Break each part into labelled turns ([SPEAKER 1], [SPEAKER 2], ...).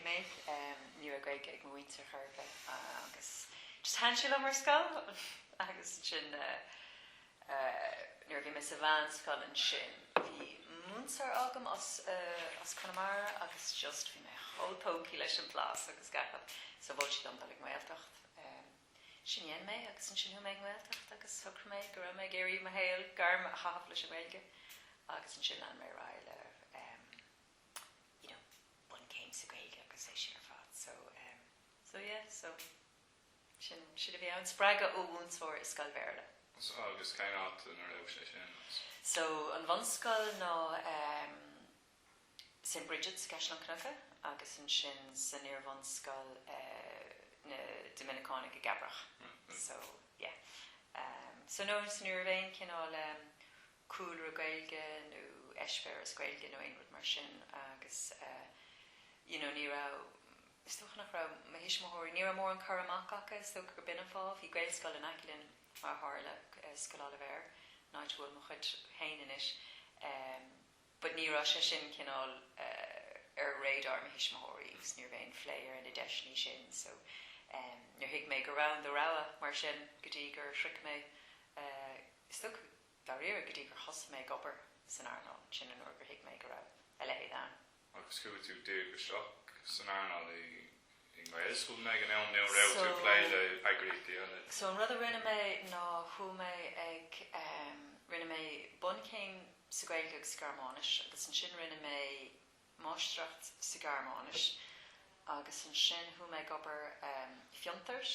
[SPEAKER 1] gael mé, ní a gael ag mwyntir charbe, agus just hansil am ar sgal, agus sin, níor bhí mis a bhain sgal an sin, bhí mwyntir agam as Connemara, agus just bhí mé holpóci leis an plás agus gachab, so bhil si dom dalig mhailtacht. Sin yen mé, agus an sin hu mé mhailtacht, agus thucr mé, gur mé géirí ma héil, garm a haf leis a bhailge, agus an sin an mé ráile, bun céim sa gailge, agus é sin ar fad. So yeah, so sin a bhí an spraga ó bhúnsóir is scal verle.
[SPEAKER 2] So agus cain áit an ar sé sin?
[SPEAKER 1] So an bhanscal ná St. Bridget's Gaslan Cnucha, agus an sin san níor bhanscal na Dominicánig a Gabrach. So, yeah. So no, san níor bhain cinál cúlra gailge nó eisbear as gailge nó aonrad mar sin, agus ní rá stoch nach rá ma hisismóirí ní mór an choramach acha so gur bin fá hí gail scal an acilin mar hála scal a bhéir náid bhfuil mo chud héanais but ní rá sé sin cinál ar radar ma hisismóirí gus níor bhain fléir in a deisní sin so níor hiig mé go round the rawa mar sin gotí gur shric mé stoch dar réir gotí gur chos mé gobar san Arnall sin an gur hiig mé go rá a lehéad an.
[SPEAKER 2] Agus go tú dé go seach san Arnall i Gaelscoil me an eon neo rau tú pléile agrití an it. So
[SPEAKER 1] an rud a rinne mé ná chu mé ag rinne mé bun céim sa Gaeilge ag Scarmánis agus an sin rinne mé máisteacht sa Garmánis agus an sin hu mé gobar fiantars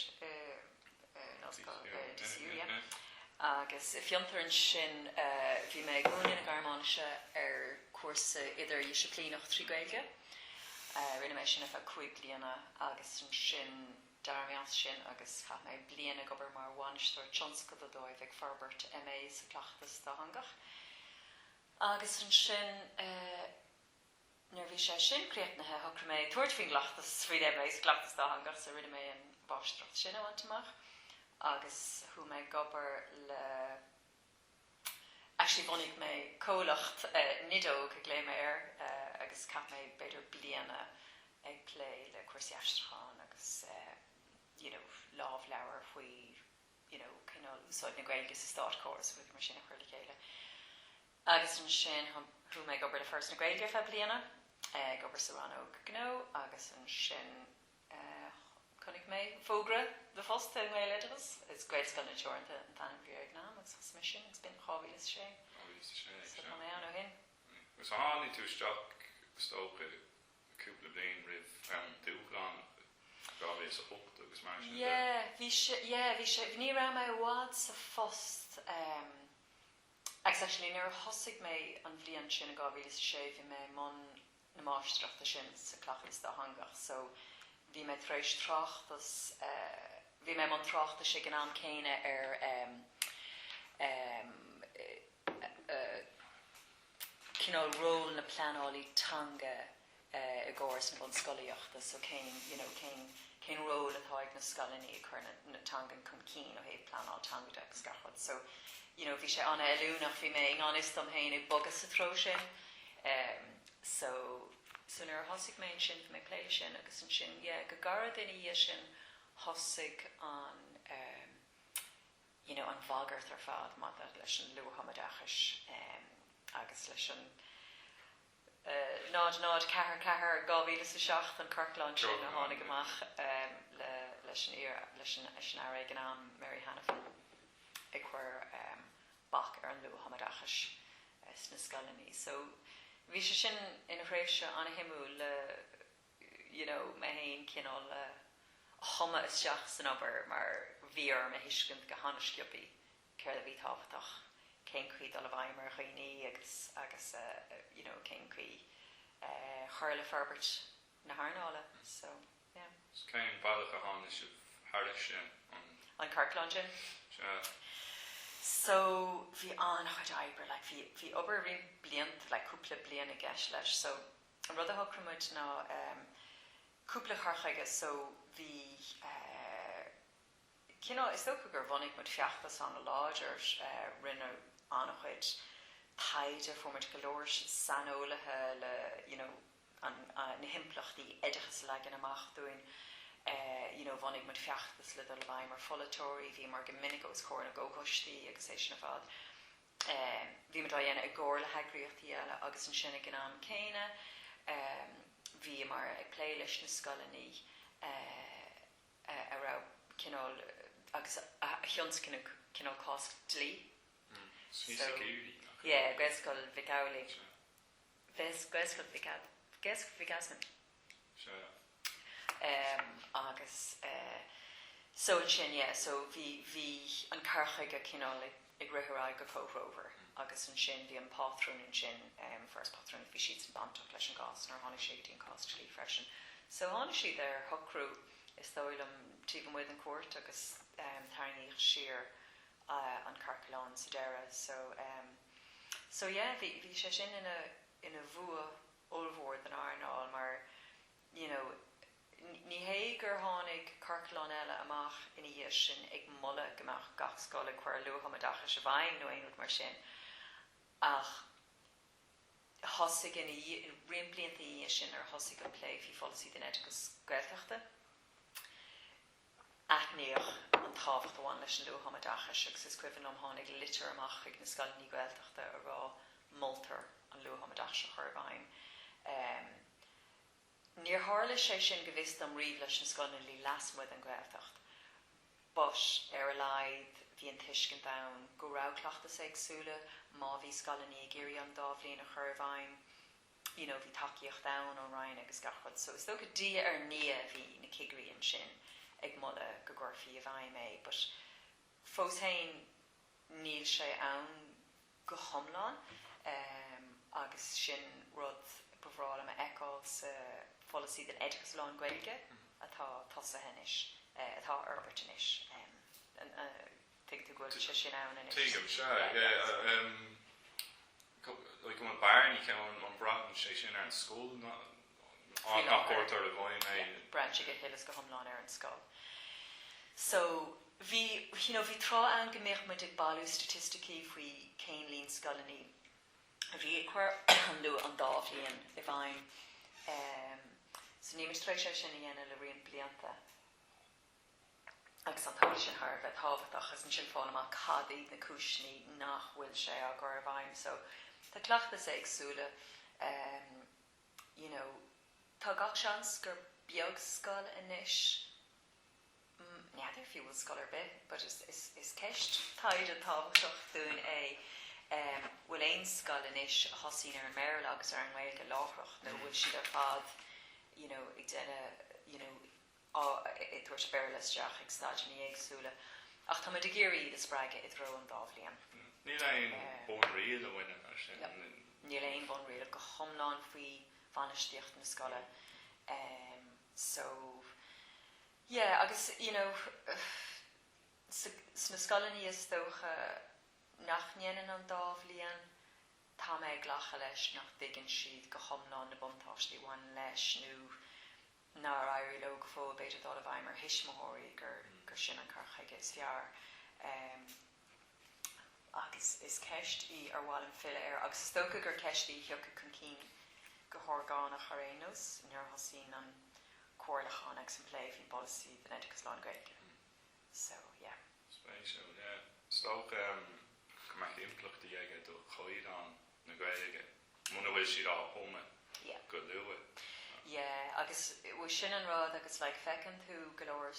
[SPEAKER 1] agus fiantar an sin bhí mé gúin na Garmáise ar cuasa idir disiplínach trí Gaeilge rinne mé sin a chuig bliana agus an sin darmias sin agus cha mé bliana gobar mar bhainisteoir tionscad a dóibh ag farbert MA sa Cleachtas dá hangach agus an sin nuair bhí sé sin críochnathe thug mé tuairt faoin Gleachtas faoi MA sa Cleachtas dá hangach so rinne mé an báisteacht sin a bhaintach agus hu mé gobar le actually bhunig mé cólacht nidóg ag léim air agus cap mé beidir bliana ag lé le cuasaí aisteachán agus lámh leabhar faoi cinál úsáid na Gaeilge sa Stát Córas bhuiig mar sin a chuir le chéile agus an sin hu mé gobar le first na Gaeilge fe bliana gobar sa Ranóg Gnó agus an sin chunig mé fógra de fosta an Gaeilgeachas is gréit gan na teoranta an tanim bhí ag nám agus has mission it's been chábhílas sé so tá mé an ó hin
[SPEAKER 2] Gus hálaí tú isteach stócha cúpla bliain rih an dúchán gábhés a hocht agus mar sin
[SPEAKER 1] bhí sé ní ra mé bhád sa fost actually nuair thosaigh mé an bhliain sin a gábhílas sé bhí mé man na máisteachta sin sa Cleachtas dá hangach so bhí mé treéis tráchtas bhí mé man tráchta sé an am céine ar cinál ról na planálaí tanga i gcóras na bunscoilíochta so cén ról atá ag na scalaní chur na tangan chun cín ó héh planál tanga agus gachod so bhí sé anna eilúnach bhí mé an is dom héin ag bogus sa tró sin so nuair thosaigh mé sin mé pléile sin agus an sin go gara daoine dhé sin thosaigh an an bhagart ar fad má leis an luathamaidachas agus leis an nád cethir 2007 an Kirkland sin a tháinig amach leis an air ag an am Mary Hannafin ag chuir bach ar an luathamaidachas sna scalaní so bhí sé sin ina réise anna himú le me haon cinál thoma isteach san obair mar bhíar me hiiscint go hanisciopí ceir le bhí tábhaach cén chuí dal a bhaimar chuoine agus cén chuí chuir le farbert na Harnála so yeah.
[SPEAKER 2] Cén bailach a hánis Harris sin
[SPEAKER 1] an Kirkland sin so bhí an chuid eibr bhí obair ri bliant cúpla blian a gceis leis so an rud a thocrmuid ná cúpla charchaige so bhí is tócha gur bhanig mud feachtas an a láidir rinne an chuid taide formid golóir sanolaithe le na himplachtaí oideachas legan amach dúin bhanig mar feachtas le dul bhaim mar folatóirí, bhí mar go minic os cóir na ggócoistí agus é sin na fad. Bhí mar dhéana ag gcóir le heagríochtaí eile agus an sinna gin am céine, bhí mar ag plé leis na scolaní a rá cinál agus a chions cinál cás dlí. Gweisgol Vicawli. Gweisgol Vigasman. Agus so an sin, so bhí an carchaige cinál ag rithráid go fóthróver agus an sin bhí an pátrún an sin first pátrún bhí siad an bantoch leis an gás nar tháinig siad an cás dlí freisin. So tháinig siad ar thocrú is dóil am tíbh muid an cuairt agus tarnaíoch siar an Carcaláin sa deire. So bhí sé sin ina bhua olmhór den airnáil mar ní hé gur tháinig Carcaláin eile amach ina dhé sin ag mulla gomach gach scoil chuir Luathmaidachas a bhain nó aonút mar sin ach thosaigh in rion blianta dhé sin ar thosaigh an plé hí folasaí den Oideachas Gaeltachta aithníoch an tábhacht amháin leis an Luathmaidachas agus is cuimhin am tháinig litir amach ag na Scolaní Gaeltachta a rá moltar an Luathmaidachas a chuir bhain. Níor tharla sé sin go bhís am riomh leis na Scolaní lasmuid an Gaeltacht. Bos ar a laid bhí an tuiscin dam go ráclaachtas agsúla má bhí Scolaní ag géirí an dá bhliain a chuir bhain, bhí tacaíocht dam ó Ryan agus gachod. So is dó go dia ar nia bhí na cigríonn sin ag mulla go gcorfií a bhaim é, but fós hain níl sé ann go thomláin agus sin rud bhráil am eáil sa folasaí den Oideachas Láin Gaeilge atá tosa henis, atá arbairt inis. Tuig tú gúil sé sin ann inis.
[SPEAKER 2] Tuigim se, like an barney came on Broughton sé sin ar an scóil nach cuairtear le bhain
[SPEAKER 1] Branch go hilas go thomláin ar an scóil. So bhí trá an go mbeadh muid ag bailú statisticí faoi cén líon scolaní a bhí chuir an lu an dá bhliain i bhain. So nímas trééis sé sin a dhéanana le rion blianta agus an táil sin thbheith tábhachtach as an sin fáil amach cadaí na cisní nach bhfuil sé a gur bhaim. So tá cleachtas agsúla tá gach seans gur beag scoil inis. Neither if you will scholar bit, but is ceist taid an tábhachtach dún bhfuil éon scoil inis a thosaín ar an méil agus ar an Gaeilge láithreach nó bhfuil siad ar fad ag déine i dúirt bearlasteach ag staidení éagsúla ach tá muid a géirí de spreige i dro an dá bhliain.
[SPEAKER 2] Níl éon bun riad a bhaine mar sin.
[SPEAKER 1] Níl éon bun riad go thomláin faoi bhainisteocht na scoile. So agus sna scolaní is dócha nach níanaan an dá bhliain tá mé ghlacha leis nach dtuigeann siad go thomláin na buntáistí bhain leis nó nar éirí le go fóil beidir dá a bhaim mar hisismóirí gur sin an carchaige is fear. Agus is ceist í ar bháil an fiile ar agus is dócha gur ceistí heocha chun cín go thorgáin a chorénos nuair thosaín an cuairlacháin ag san plé hí policy den Oideachas Láin Gaeilge. So,
[SPEAKER 2] Spéisiúil, Stoch go mbeadh implachtaí aige do chuid an na Gaeilge. Muna bhfuil siad á thoma go luath.
[SPEAKER 1] Agus bhfuil sin an rád agus le fecinn tú go leor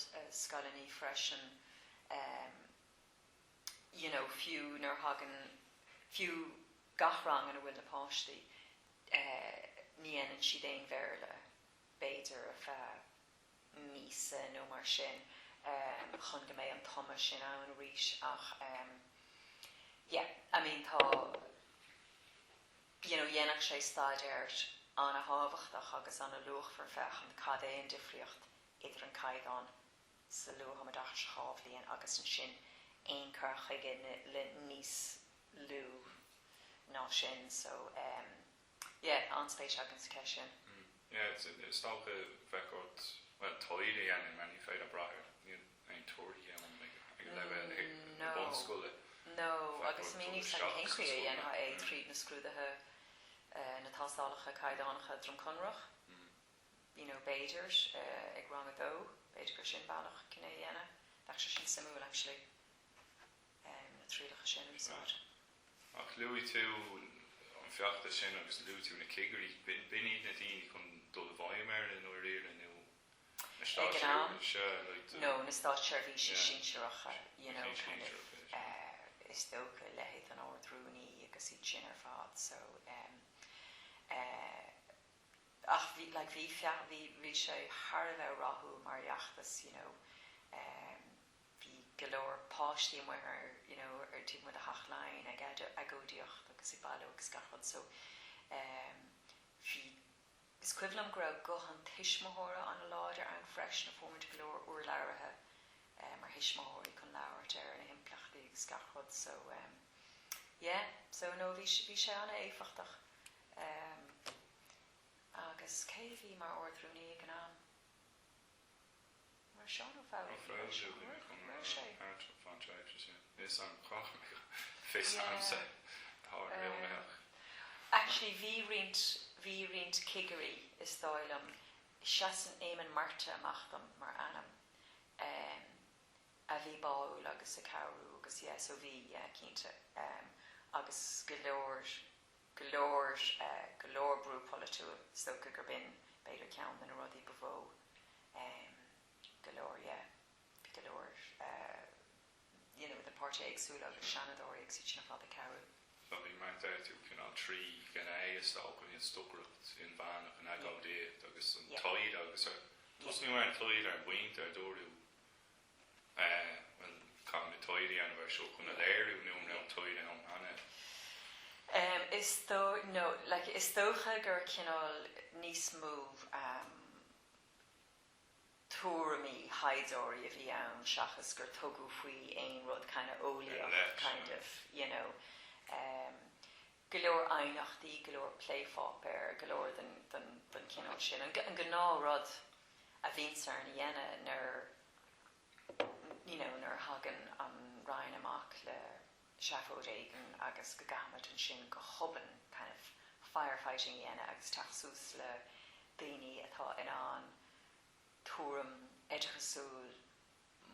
[SPEAKER 1] scolaní freisin fiú nar hagan fiú gachrang an bhfuil na páistí níanaan siad éon bhéirle beidir a bheith mísa nó mar sin chun go méid an toma sin an ríis ach tá dhéanach sé staidirt an a hábhachtach agus an a luach for fech an cad éon difriocht idir an caighán sa Luathmaidachas Chábhlíon agus an sin éon carchaige le níos lú ná sin. So anspéis agan sa ceisisin.
[SPEAKER 2] It's stoch bheith toide an many féad a brathir ein tuairí an le bun scoile.
[SPEAKER 1] No, agus mí níos an chéincuí dhéanana é tríd na scrúdathe na tásálacha caidánacha drom conrach. Beiders ag rang dó, beidir gur sin bailach cinné dhéana, bheith sin samúil actually na trílacha sin úsáid.
[SPEAKER 2] Ach luí tú an feachta sin agus luí tú na cigarí, bin iad na daoine chun dul bhaimar in ó riir na
[SPEAKER 1] No, na stáitsearbhí sin seoracha, kind of is dócha lehéad an áardrúnaí agus iad sin ar fád, so ach bhí sé thar rathú mar dheachtas, bhí golóir páistí mar ar tí mu a hachláin ag agódíocht agus I bailú agus gachod, so bhí is cuilam go raibh gohan tuismóthóra an láidir an freis na fómid golóir uair leirithe mar hismóthóirí chun labhairt ar na himplachtaí agus gachod, so so no bhí sé anna éifichtach. Agus cé bhí mar orthrúnaí ag an am. Mar seán ó fáil mar sé.
[SPEAKER 2] Is an chach fés amsa
[SPEAKER 1] Actually, bhí rint cigarí is dáilm seasan éimean marta amachtam mar anam a bhí báúil agus a cabhrú agus so bhí cínte agus golóir brúpolitú stocha gur bin beidir ceann na rudí bhó golóir the party agsúil agus seanadóir ag sin fád a cabhrú.
[SPEAKER 2] So bhí mar tú cinál trí gan é stácha híon stogracht in bhánach an agáildéad agus an taid agus tus ní mar an taid ar buinte ar dóú chu na taidí an bhar seo chun a léirú nó ná taid an hana.
[SPEAKER 1] Is dócha gur cinál níos mó túramí haidzóirí a bhí ann seachas gur tugadh faoi aon rud kind of óliaach kind of, golóir ainachtaí, golóir playfopper, golóir den cinál sin. An gná rud a bhínsar na dhéine nar hagan an rain amach le seafóid éigen agus go gahamad an sin go choban kind of firefighting dhéine agus teachsús le daoine atá in an túram edchasúil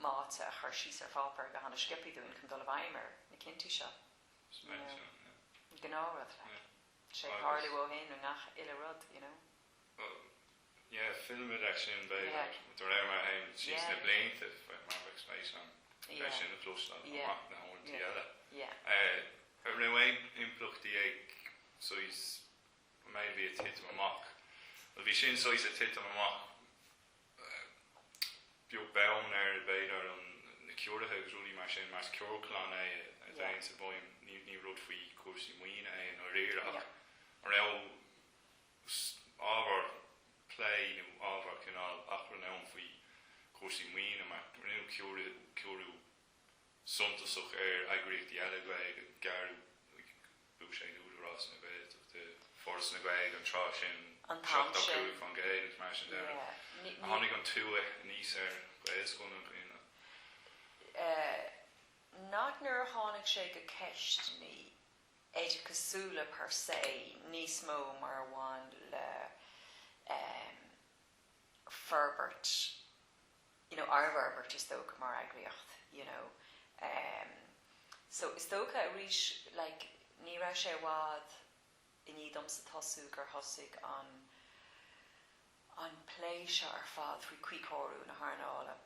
[SPEAKER 1] máta a chuir síos ar fápar go hanna scipi dún chun dul a bhaimar na cintí seo. Gnáhad le. sé hardly ó hin nó nach ile rud,
[SPEAKER 2] filmid sin be do ra mar haim sí na blianta mar space an sin na clúsna na hon tiada. Ar ra impluchtaí ag sois méid bhí a tit amach. Bhí sin sois a tit amach beag bem ar beidir an na ciúrathe agusúlí mar sin mas ceolclán a dain sa bóim ní rud faoi cuasí muoine an ó réireach. Ar ábhar play nó ábhar cinál achran ann faoi cuasí muoine mar rinú ciúrú suntasach ar agréachtaí eile gaig a garú bú sé údarrás na gaid de fórs na gaid an trá sin seachtaú fan gaid mar sin deire. A tháinig an túa níos ar gaid gona
[SPEAKER 1] Nach nuair a tháinig sé go ceist ní éidirchasúla per se níos mó mar bháin le Ferbert, Arbert is dócha mar agriacht, so is dócha a rís ní ra sé bhád in iad sa tosú gur thosaigh an pléise ar fád faoi cuicóú na tharnála.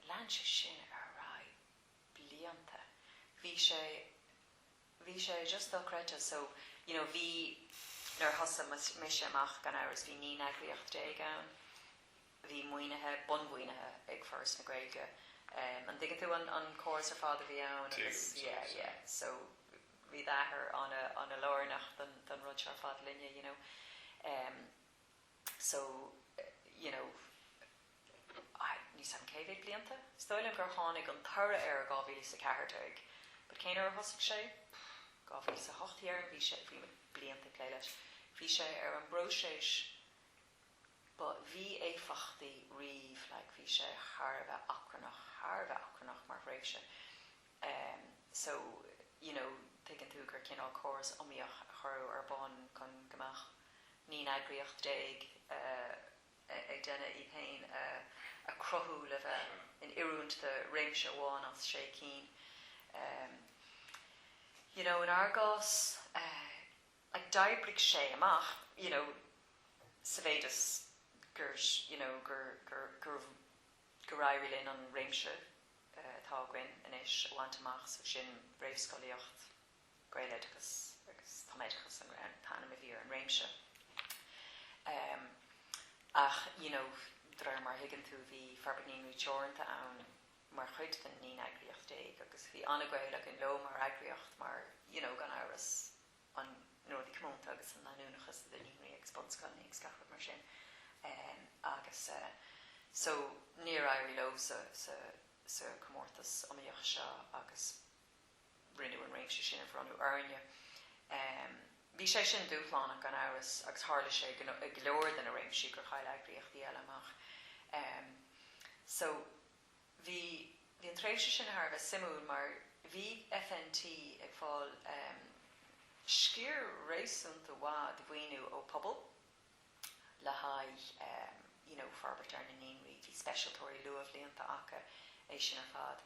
[SPEAKER 1] Lean sé sin ar rá blianta. Bhí sé just dócreta, so bhí nar thosa mé sé amach gan áras bhí ní agriacht déag ann. Bhí muoinethe, bunmhuoinethe ag first na Gaeilge. An digan tú an córas ar fád a bhí ann, so bhí dáthair an a lárnach den rud ar fád linne, so, ní sam céhéad blianta. Stoilm gur tháinig an thura ar 2014, but cén ar thosaigh sé? 2008 bhí sé bhí blianta clé leis. Bhí sé ar an broséis, but bhí éifachtaí riamh, bhí sé tharbheith acranach mar bhréibh sé. So, tuigeann tú gur cinál córas omíoch chorú ar bán chun gomach ní eagraíocht déag ag déine I féin a crothú le bheith in iúint de réimse bháin as sé cín. In Argos, ag daibrig sé amach, sa bhéidir gur raibh linn an réimse tágain inis a bhaint amach so sin réimhscoilíocht Gaeloideachas agus Táméidechas an ran tanam a bhí an réimse. Ach, drar mar higann tú bhí farbaníonú teoranta ann mar chuid den ní eagraíocht déag agus bhí anna Gaeilge an lo mar eagraíocht mar gan áras an nóirí cumónta agus an anúnachas den níorí ag sponscailní ag scafrad mar sin. Agus so níor éirí lo sa cumórtas amíoch seo agus rinneú an réimse sin a bhranú airne. Bhí sé sin dúchláánach an áras agus tharla sé ag leor den a réimsí gur chaile eagraíochtaí eile amach. So bhí an tréimse sin thar bheith simúil mar bhí FNT ag fáil scír réasúnta bhád bhaoinú ó pobl le haid farbert ar na níonraí hí specialtóirí luamh líonta acha é sin ar fad.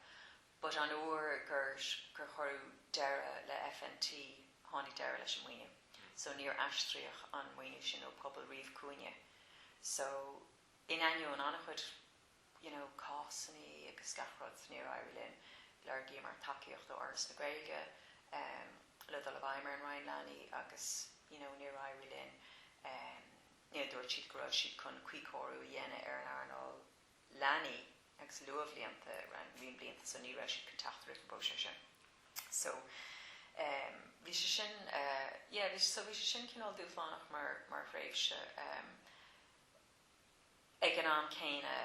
[SPEAKER 1] But an uair gur chorú deire le FNT tháinig deire leis an mhaoinú. So níor aistríoch an mhaoinú sin ó pobl riomh cuaine. So in aniu an annachhuid cásannaí agus scafrad níor éirí linn leirgí mar takeíocht ó Áras na Gaeilge le dul a bhaimar an Ryan Lanny agus níor éirí linn dúirt siad go raibh siad chun cuicóirú dhéine ar an airnáil Lanny agus luamh líonta ran rion blianta so ní raibh siad chun teachtar an bóise sin. So bhí sé sin cinál dúchláánach mar phréimhse ag an am céine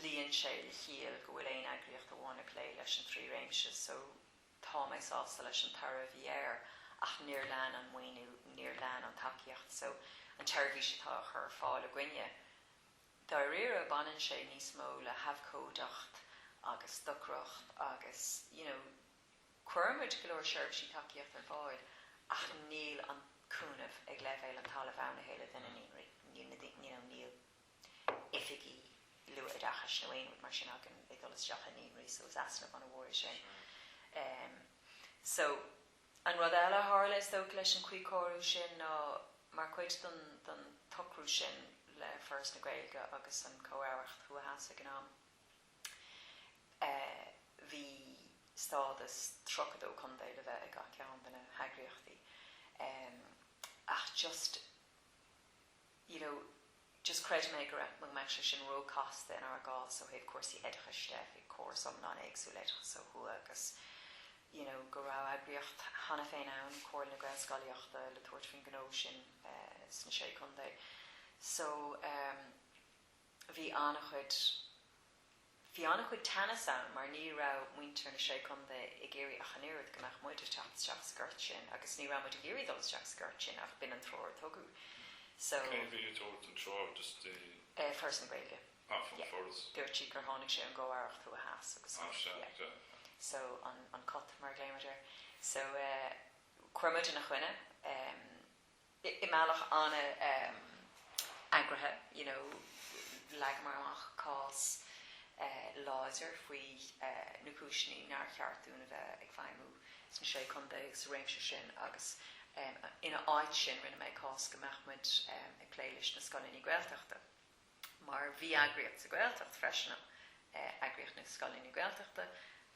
[SPEAKER 1] líonn sé le chial go bhfuil éon eagraíocht amháin ag lé leis an trí réimse so tá méid sásta leis an tara bhí ach níor lean an mhaoinú níor lean an takeíocht so an teirbhí sé tá chur fáil a gcuine. Dá riar a banan sé níos mó le habhcódacht agus docrocht agus cuirmid go leor seirbhí takeíocht ar fáil ach níl an cúnamh ag leibhéil an talamh anna héile den níl ifigí luaidachas na bhain mar sin agan ag dolas deach a níonraí so is asnamh an a bhóir sin. So an rud eile tharla is dócha leis an cuicóirú sin ná mar chuid don tocrú sin le Feirs na Gaeilge agus an comhabhairt thuaithe ag an am. Bhí stádas trocadó chundé le bheith ag gach ceann den na heagraíochtaí. Ach just cred mé go raibh me se sin ró casta in Argás so héh cuasaí éideachiste ag córas ná éagsú leidechas so thua agus go raibh eagraíocht hana féin ann cóir na Gaeilgeachta le tuairt fin gnó sin sna sé chundé. So bhí annach chuid tanas ann mar ní raibh muintear na sé chundé i ggéirí a chanéad go meach muid teach scirt sin agus ní raibh muid a ggéirí dul teach scirt sin ach bin an tróir tugu. So Feirs na Gaeilge. Dúirt siad gur tháinig sé an ggóhaireacht thu a heas agus so an cut mar gléimidir. So cuirmuid na chuine I meallach anna agrathe leag mar amach cás láidir faoi na cúisinaí nar cheartúna bheith ag feimú sna sé chundé ag sa réimse sin agus ina áit sin rinne méid cás go meachmuid ag léilis na Scoilíní Ní Ghréacháin. Mar bhí eagraíocht sa Gaeltacht freisin eagraíocht na Scoilíní Ní Ghréacháin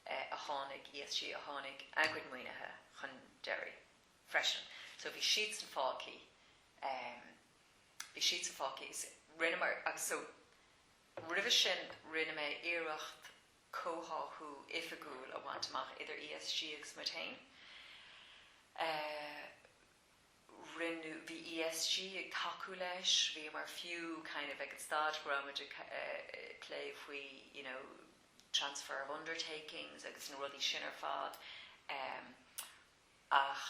[SPEAKER 1] a tháinig ESG a tháinig eagraíocht muoinethe chun deirí freisin. So bhí siad san fácií rinne mar agus so ribh sin rinne méid iireacht cóthú ifigúil a bhaint amach idir ESG agus mutain. Rinne bhí ESG ag taú leis, bhí mar fiú kind of ag an stad gromuid clé faoi transfer of undertakings agus na rudí sin ar fad ach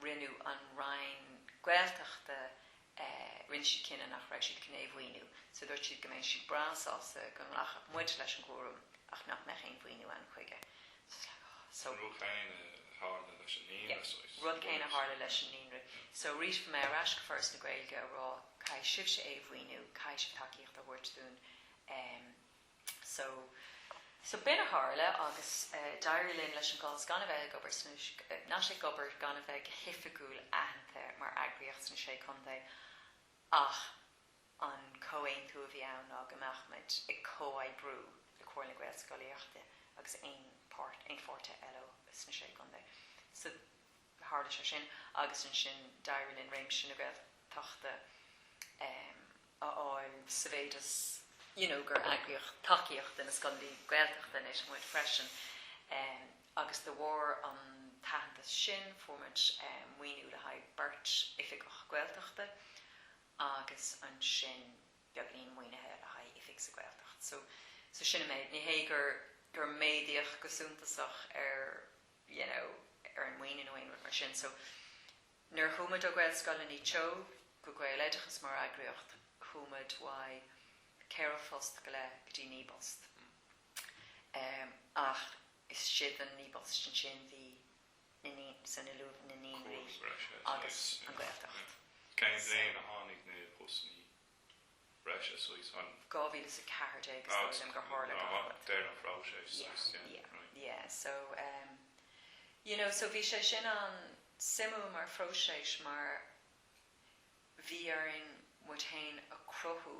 [SPEAKER 1] rinne an Ryan Gaeltachta rinn siad cinenne nach raibh siad cnéomhhaoinú so dúirt siad go mbeidh siad brasása go leach muid leis an gcórum ach nach mechéin bhaoinú an chuige. So
[SPEAKER 2] rud chéine hála leis an níomhre
[SPEAKER 1] rud céine hála leis an níomhre. So rís fa mé ras go first na Gaeilge rá cai sibh sé éomhhaoinú, cai sibh takeíocht a bhuirt dún. So bin a hála agus dair linn leis an gáil gan a bheith gobar ná sé gobar gan a bheith hifigúil ahananta mar agriocht san sé chundé ach an cóin tú a bhí ann ag amachmid I cóid brú le cuair na Gael Gaeloideachta agus ein forte eile sna sé chundé. So hála sé sin agus an sin dair linn réim sin a bheith tachta áil savéidas gur agriocht takeíocht in a scandí Gaeltachta is muid freisin agus de war an tahantas sin formid muoinú le haid burt ifig Gaeltachta agus an sin beaglín muoinethe le haid ifig sa Gaeltacht. So sinna méid ní hé gur médiach gosúntasach an muoine nóin mar sin. So nuair thuúmid ó Gael Scoil ní teo go Gaeloideachas mar agriocht thuúmid wai Ceir fóst go le gotí níbost. Ach is siad an níbost sin bhí san na luúh na níonraí agus an Gaeltacht.
[SPEAKER 2] Cén léon a tháinig na postnaí breise suas an
[SPEAKER 1] 2014 agus sim gur hála
[SPEAKER 2] déir an frá sé.
[SPEAKER 1] Yeah, so so bhí sé sin an simú mar fróiséis mar bhí arin muid hain a crothú.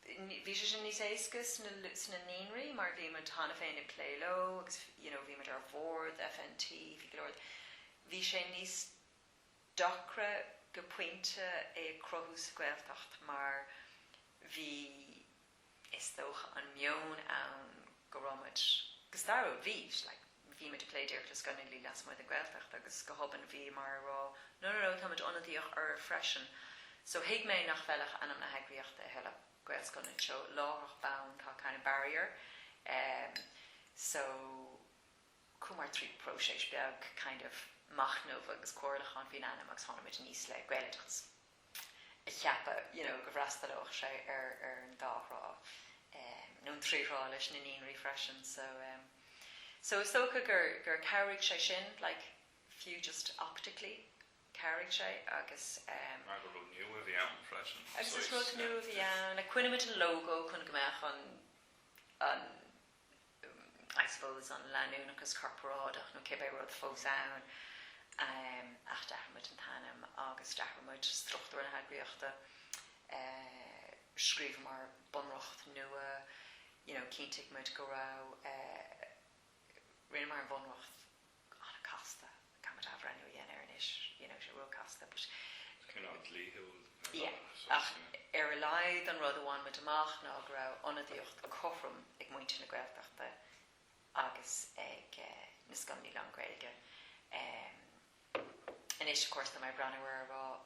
[SPEAKER 1] Bhí sé sin níos éascas sna níonraí mar bhí muid tána féin I pléiló agus bhí muid ar bhórd FNT bhí sé níos docra go pointe crothú sa Gaeltacht mar bhí is dócha an mion an go romid gus dar ó bhís bhí muid pléidir le scanna lí las muid a Gaeltacht agus go hoban bhí mar rá nó tá muid onadíoch ar freisin. So hiig mé nach bhealach anam na heagraíochta heile Gael Scoil an seo láthach bound tá kind of barrier. So cumar trí próséis beag kind of machnóh agus cuairlach an bhín anam agus tháinig níos le Gaeloideachas. I cheappa, go bhrastalóch sé ar an dárá nó an trírá leis na níonraí freisin. So is tócha gur cabhaigh sé sin, few just optically cabhaigh sé agus
[SPEAKER 2] Agus rud nua a bhí ann freisin.
[SPEAKER 1] Agus is rud nua a bhí ann. Cuine mit an logo chun gombeach an I suppose an leanún agus corporádach nó cibé rud fós ann ach deachmuid an tanam agus deachmuid struchtúir na heagraíochta scríomh mar bunracht nua cíntigh muid go rá rinne mar an bunracht an casta camid afranú dhéana ar inis sé ru casta ach ar a leid an rud amháin muid amach ná go rá onadíocht a chofram ag muinte na Gaeltachta agus ag na scamní lan Gaeilge. And is of course na mai brandware rá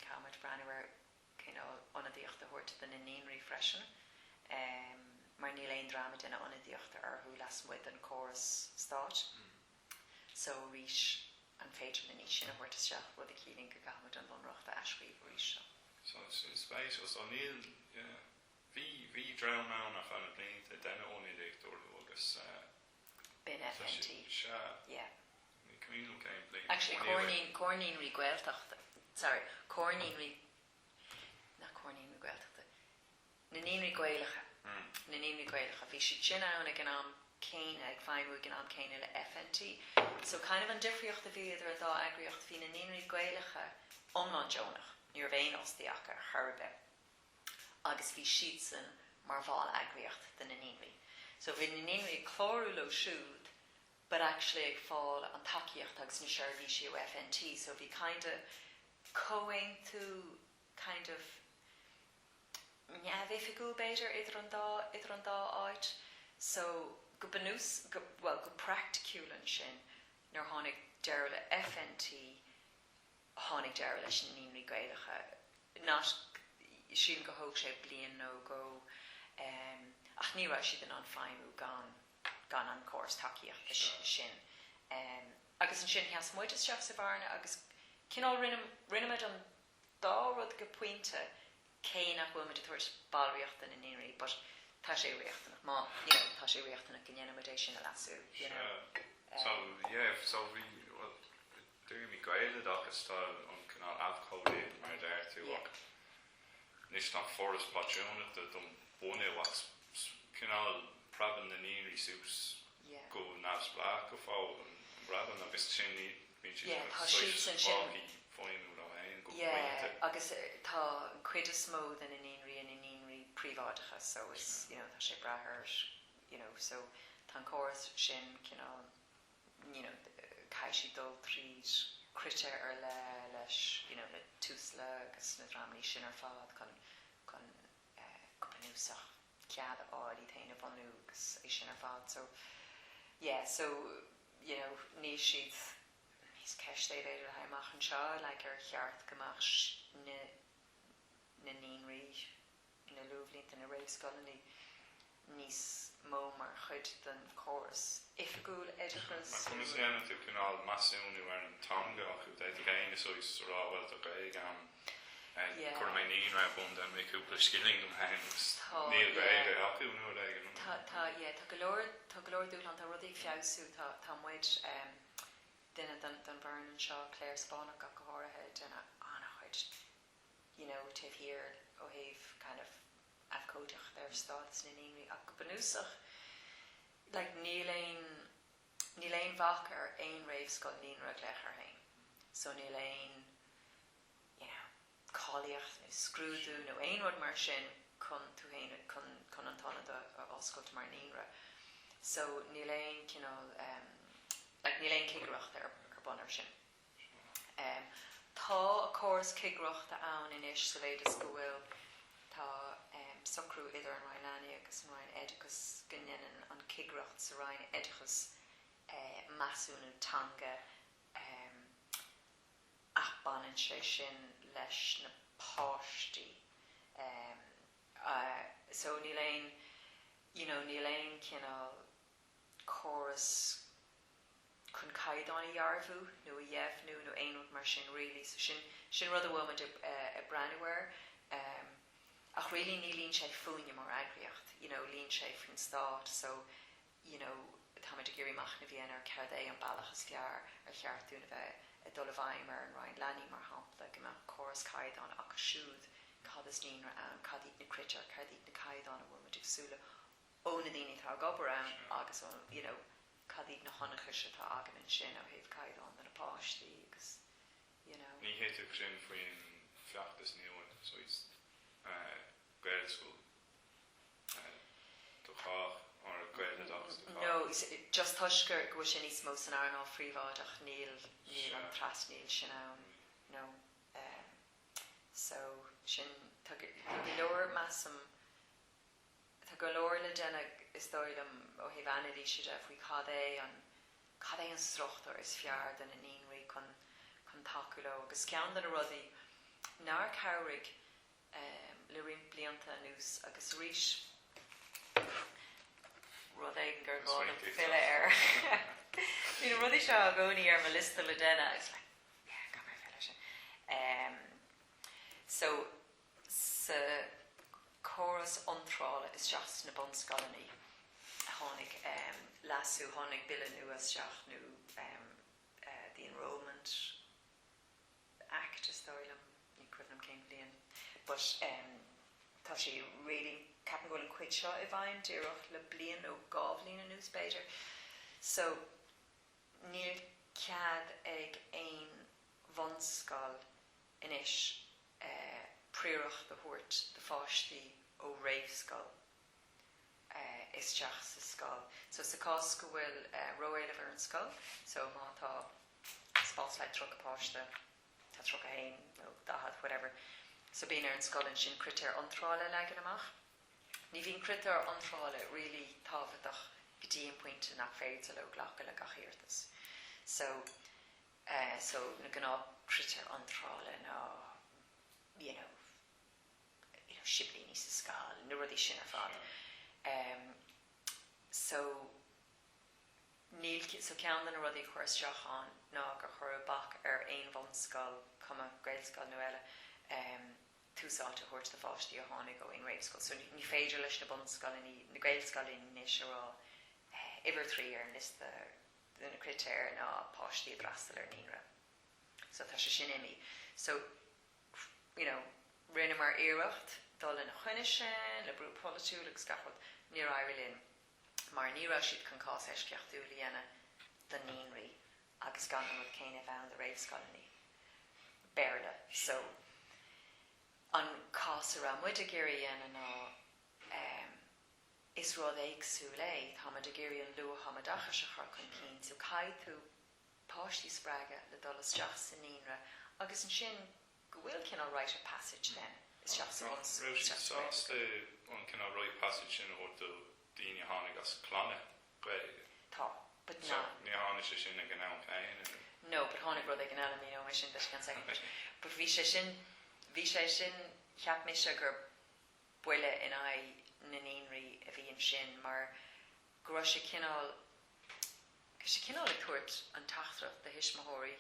[SPEAKER 1] camid brandware onadíocht a thuirt den na níonraí freisin. Mar níl éon drama duna onadíocht arthú las muid an chorus stát. So rís an féidir na níos sin a bhuiirtas seach bud a cílín go gahamid an bunracht a ascríomh rís seo.
[SPEAKER 2] So it's space was on níl bhí drown now nach an blianta denna onadíocht agus
[SPEAKER 1] bin FNT. Yeah.
[SPEAKER 2] Actually,
[SPEAKER 1] Cornínraí Gaeltachta. Sorry, Cornínraí Gaeltachta. Na níonraí Gaeilge. Na níonraí Gaeilge. Bhí si sin ann ag an am céine ag feimú ag an am céine le FNT. So kind of an difriocht a bhí idir a dá agriocht bhí na níonraí Gaeilge omlan Jonach. Níor bhéin ostíacha thurbe. Agus bhí siad san mar bháil agriocht den na níonraí. So bhí na níonraí chlórú lo siúd but actually ag fáil an takeíocht agus na seirbhí siú FNT. So bhí kind of cóin tú kind of neamhifigú beidir idir an dá áit. So go banús, go practicúlan sin nar tháinig deir le FNT tháinig deir leis na níonraí Gaeilge. Not sin go thóg sé blian nó go ach ní raibh siad an feimú gan an córas takeíocht sin. Agus an sin heas muid is seach sa bharna agus cinál rinneid an dá rud go pointe cé nach bhfuil muid a thuirt bailíocht in na níonraí, but tá sé riachtanach má tá sé riachtanach in dhéanamidéis sin a lasú
[SPEAKER 2] so bhí dúir mí Gaeloideachas tá an canál afcódaí mar d'áir tú níos nach forras paisiúnachta don bune was canál praban na níorí sús go nás blá go fá an braban agus sin
[SPEAKER 1] tá siad san sin
[SPEAKER 2] foiinú a hain go
[SPEAKER 1] agus tá cuid is mó in níorí príomhfheidhmeannach so is tá sé brathir so tá choras sin caiisi dul tríd crite ar leis na túsla agus na dramlí sin ar fád chun gopanúsach cead áí taine bhanú agus é sin ar fád so ní siad níos ceist é bhéidir haimach an seo le ar cheart gomach na níonraí na luamhlínta na réamhscoil níos mó mar chuid den choras ifigúil éideachas
[SPEAKER 2] Cumas dhéanamh tú canál masúnú ar an tanga acu d gaine so is ráhfuil a gaig chur mé níon ra bund an mé cúpla skilling dom hains níl gaige acu nuair aige
[SPEAKER 1] tá golóir dúlan tá rudí fiabhsú tá muid duine den bhar an seo Claire Spánach a go háirithe duna anchuid tíhhír ó thaobh kind of afcóideach ar stádas na níorí ach go banúsach níl éon bhach ar aon réamhscoil níonra gléachar hain so níl éon cáilíocht nó scrúdú nó aon rud mar sin chun an tánad a oscailt mar níonra so níl éon níl éon cigracht ar banar sin tá a córas cigracht a ann inis sa léidir go bhfuil tá socrú idir an Rhine agus an Rhine Oideachas gannn an cigracht sa Rhine Oideachas masúnú tanga ach banan sé sin leis na páistí so níl éon choras chun caiidáin a dhearbhú nó a dhéhnú nó aonút mar sin rilí so sin rud a bhfuil a brandware ach really ní líonn sé fúine mar agriocht líonn sé frin stát so táid a géirí mach na bhíon ar ceir é an bailachas fear ar cheartúna bheith a dul bhaim ar an Rhine leanaí mar hapla go meach choras caiidáin ach siúd cad is níonra an cadíd na critar cadíd na caiidáin a bhfuil muidir súla ó na daoine tá gobar an agus cadíd na honachas atá agan an sin ó thaobh caiidáin na páistí agus
[SPEAKER 2] ní héiteach sin faoin feachtas níomhain so is Gaelscoil do chách ar a Gaeloideachas
[SPEAKER 1] no just tuisgur go sin níos mó san airná phríomháideach níl an tras níl sin ann no so sin tá go leor massam tá go leor le déine is dóilm ó thaobh anadí siide faoi cad é an strochttar is fear den na níonraí chun taú le agus ceann den a rudaí nár cabhaigh le rion blianta nús agus ríis rud é gur gáil an fiile air hí rudí seo a gcónaí ar mar lista le déine is go mar fiile sin so sa choras antrála is seach na bonscalaní tháinig lasú tháinig bille nuas seach nó the Enrollment Act is dóilm ní cuinnam cén blion but tá sé really capan goil an cuid seo I bhain díreach le blion ó gábhlín a newspaper so níl cead ag aon bhonscail inis príoreacht de thuairt de fáistí ó réamhscoil is teach sa scoil so sa cás go bhfuil roiéileh ar an scoil so má tá spás le tro apáiste tá tro a hain nó dahad whatever so bíon ar an scoil sin critar antrála legan amach ní bhíon critar antrála really tábhaach go dtí an pointe nach féidir le ghlacha le gachéirtas so na gná critar antrála ná siblíní sa scoil na rudí sin ar fád so ceann den a rudí chuirteachán ná gur chur bach ar aon bhonscail cuma Gaelscoil nó eile túsáte chuirt de fáistí a tháinig go in réimscoil. So ní féidir leis na bunscoilí, na gaelscoilí níos rá iver 3 ar list na critéir ná páistí drastal ar níra. So tá sé sin imi. So, rinne mar iirecht, dul in na chuine sin, le brú politú agus gachod ní airilín. Mar ní ra siad chun cás eisceachtú líana den níonraí agus gan an rud céine bhean de réimscoilí. Béirle. So, an cás a ra muid a géirí ná is rud éagsú lé, tá muid a géirí an luath hamadachas a chur chun cín, so caiid tú páistí spráige le dul isteach sa níonra, agus an sin go bhfuil cinál rite of passage then. Is just
[SPEAKER 2] sásta an cinná rite passage sin ó do daoine tháinig as clanne gaeilge.
[SPEAKER 1] Tá, but
[SPEAKER 2] So ní tháinig sé sin ag an am céin.
[SPEAKER 1] No, but tháinig rud ag an eile mí sin leis gan second. But bhí sé sin cheap mé se gur buile in ai na níonraí a bhí an sin, mar go sé cinál le tuairt an taachtracht de hisismóirí.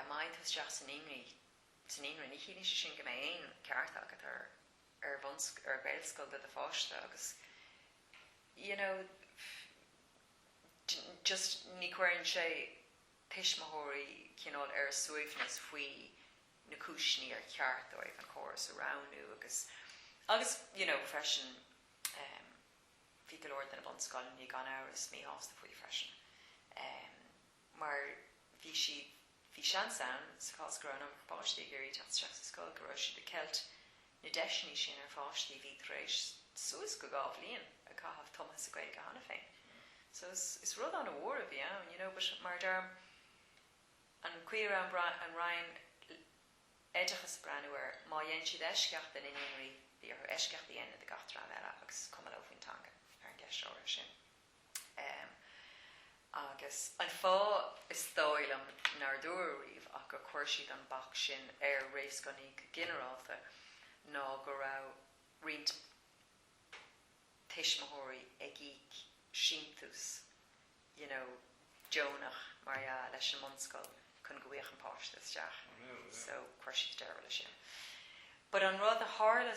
[SPEAKER 1] Maithas deach san níonraí ní chéine sé sin go mé aon ceart agat ar gaelscoil de fáiste agus just ní cuireann sé hisismóirí cinál ar suaimhnas faoi na cúisní ar ceart ó an choras aránú agus freisin bhí go leir den na bunscoil ní gan áras mí hásta faoi freisin. Mar bhí sean san sa cás go an páistí gurí teach sa scoil go raibh siad de ceilt na deisní sin ar fáistí bhí rééis suas go gáh líon a caithfh Thomas a Gaeilge hana féin. So is rud an a bhór a bhí but mar derm an cuir an Ryan éidechas breanúir má dhéon siad eisceach den inionraí bhí ar eisceach dhéana de gachtrán eile agus cum óhaintanga ar an gceisiúir sin. Agus an fá is dóilm nar dúiríomh ach go chuir siad an bach sin ar réimscoilí generálta ná go raibh riant hisismóirí ag gíic síntús, Jonach mar leis an munscoil chun go bhíoch an páiste isteach. So chuir siad deir lei sin. But an rud a hála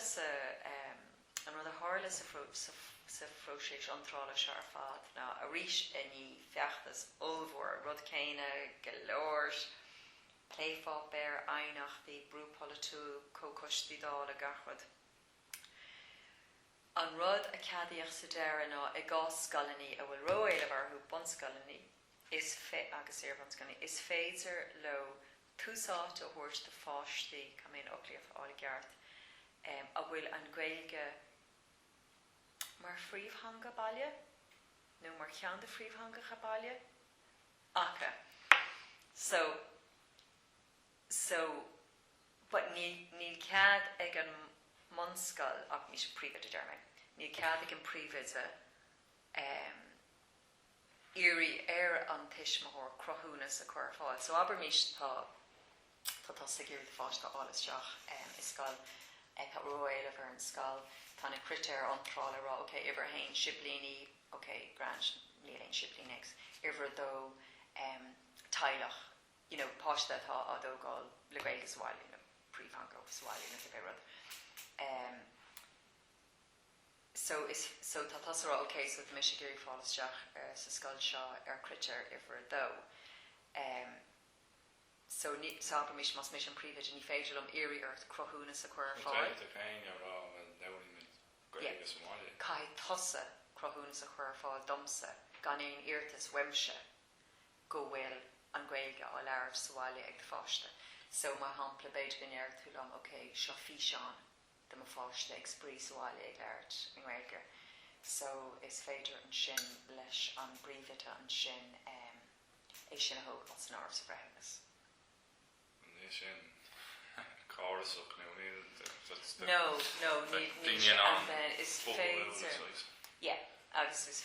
[SPEAKER 1] sa fróiséis antrála se ar fad ná a rís iní feachtas olmhór rud céine golóir pléifá bear ainachtaí brúpolitú cócostí dála gachod. An rud a cadíoch sa deire ná i gás scalaní a bhfuil roiile bharthú bunscalaní is féidir le túsáte a thuirt de fáistí cumén ocliath ála geart a bhfuil an Gaeilge mar phríomhthanga baile nó mar cheann de phríomhthanga baile acha. So but níl cead ag an munscoil ach ní sé príomhide a dearmaid. Níl cead ag an príomhide irí ar an tuismóthóir crothúnas a chuir fáil. So aber mís tá sa géir de fáiste álasteach is scoil tá roiile ar an scoil tá na critéir antrála rá, iver hain siblíní, grant níléon siblínex, iver dó tailech, páiste tá a dógáil le Gaeilge sáilí, príomhthanga sáilí na bhé rud. So tá tasará, so the mis géirí fálasteach sa scoil seo ar critéir iver dó. So aber mis mas mis an príomhide ní féidir am éirí ar crothúnas a chuir fáil. Cai tosa crothúnas a chuir fáil domsa gan éon iartas weimse go bhfuil an Gaeilge á leabhar sáile ag fáiste. So mar hampla beidir gan éir tú lom, seo fí seán de má fáiste ag sprí sáile ag leabhart an Gaeilge. So is féidir an sin leis an bríomhide an sin é sin a thug as an ábhar sa bhreithnas.
[SPEAKER 2] Sin chorasach
[SPEAKER 1] No, is féidir agus is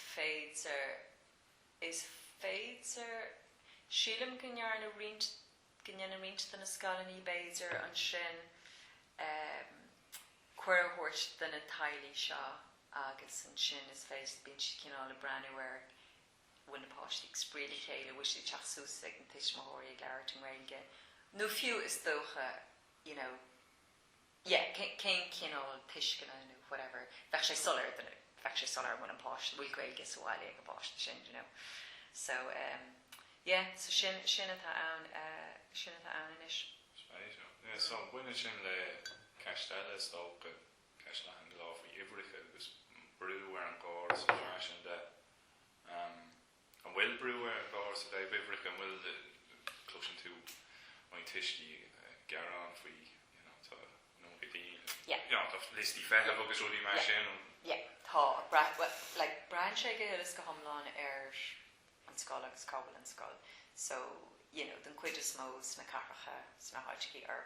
[SPEAKER 1] féidir sílam gnearna riint den na scalaní béidir an sin cuirthirt den na tailí seo agus an sin is féidir bíonn si cinál le breanúir bhain na páistí spríla chéile bhui si teach súsa ag an tuismóirí ag leabhart an Gaeilge. No fiú is dócha, cén cinál tuiscin nó whatever. Bheadh sé solar bhfuil an páist, bhfuil gaeilge sáile ag an páist sin, you know. So, so sin atá ann inis.
[SPEAKER 2] Yeah, so buine sin le caistelle stócha ceist le an gláfa ibricha agus brú ar an gáir sa sin de an bhfuil brú ar an gáir sa de ibricha an bhfuil closin tú main tuiscí garán faoi tá nó go dtíine tá listí feiche agus rudí mar sin
[SPEAKER 1] tá brean sé go is go thomláin ar an scoil agus cabhfuil an scoil so den cuid is mós na carracha sna háidcí ar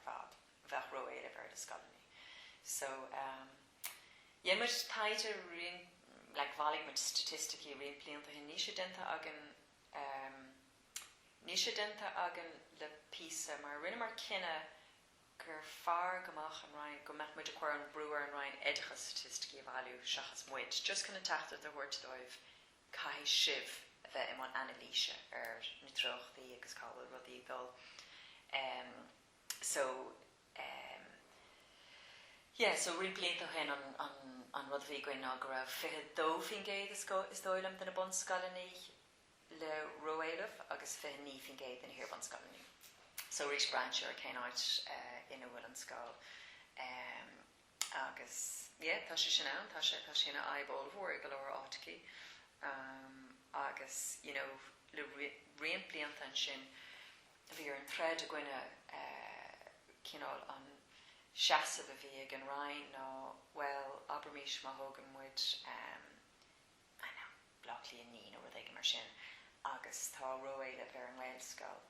[SPEAKER 1] fad bheith roiile ar de scoilní so mar taide rion bhalig mit statisticí rion blianta hin ní sé denta agan le písa mar rinne mar cinenne gur far gomach an rain go meach muid a chuir an breúar an rain éidecha statisticí a bhú seachas muid just chuna tata a bhairt dóibh cai sibh bheith im an analíse ar na trochtaí agus cabhfuil rudí dul so rion blianta hen an rud bhí goin ná go raibh fiche dó fin géad is dóilm den na bon scalaní le roiileh agus fiche ní fin géad den hir bon scalaní so rís branch ar céin áit ina bhfuil an scáil agus tá sé sin ann tá sin a eibáil mhór go leir átaí agus le rion blianta an sin bhí ar an thread a gcuine cinál an seaamh a bhí ag an rain ná well abermís má thugan muid blachlí a ní nó ag mar sin agus tá roiile ar an Wales scáil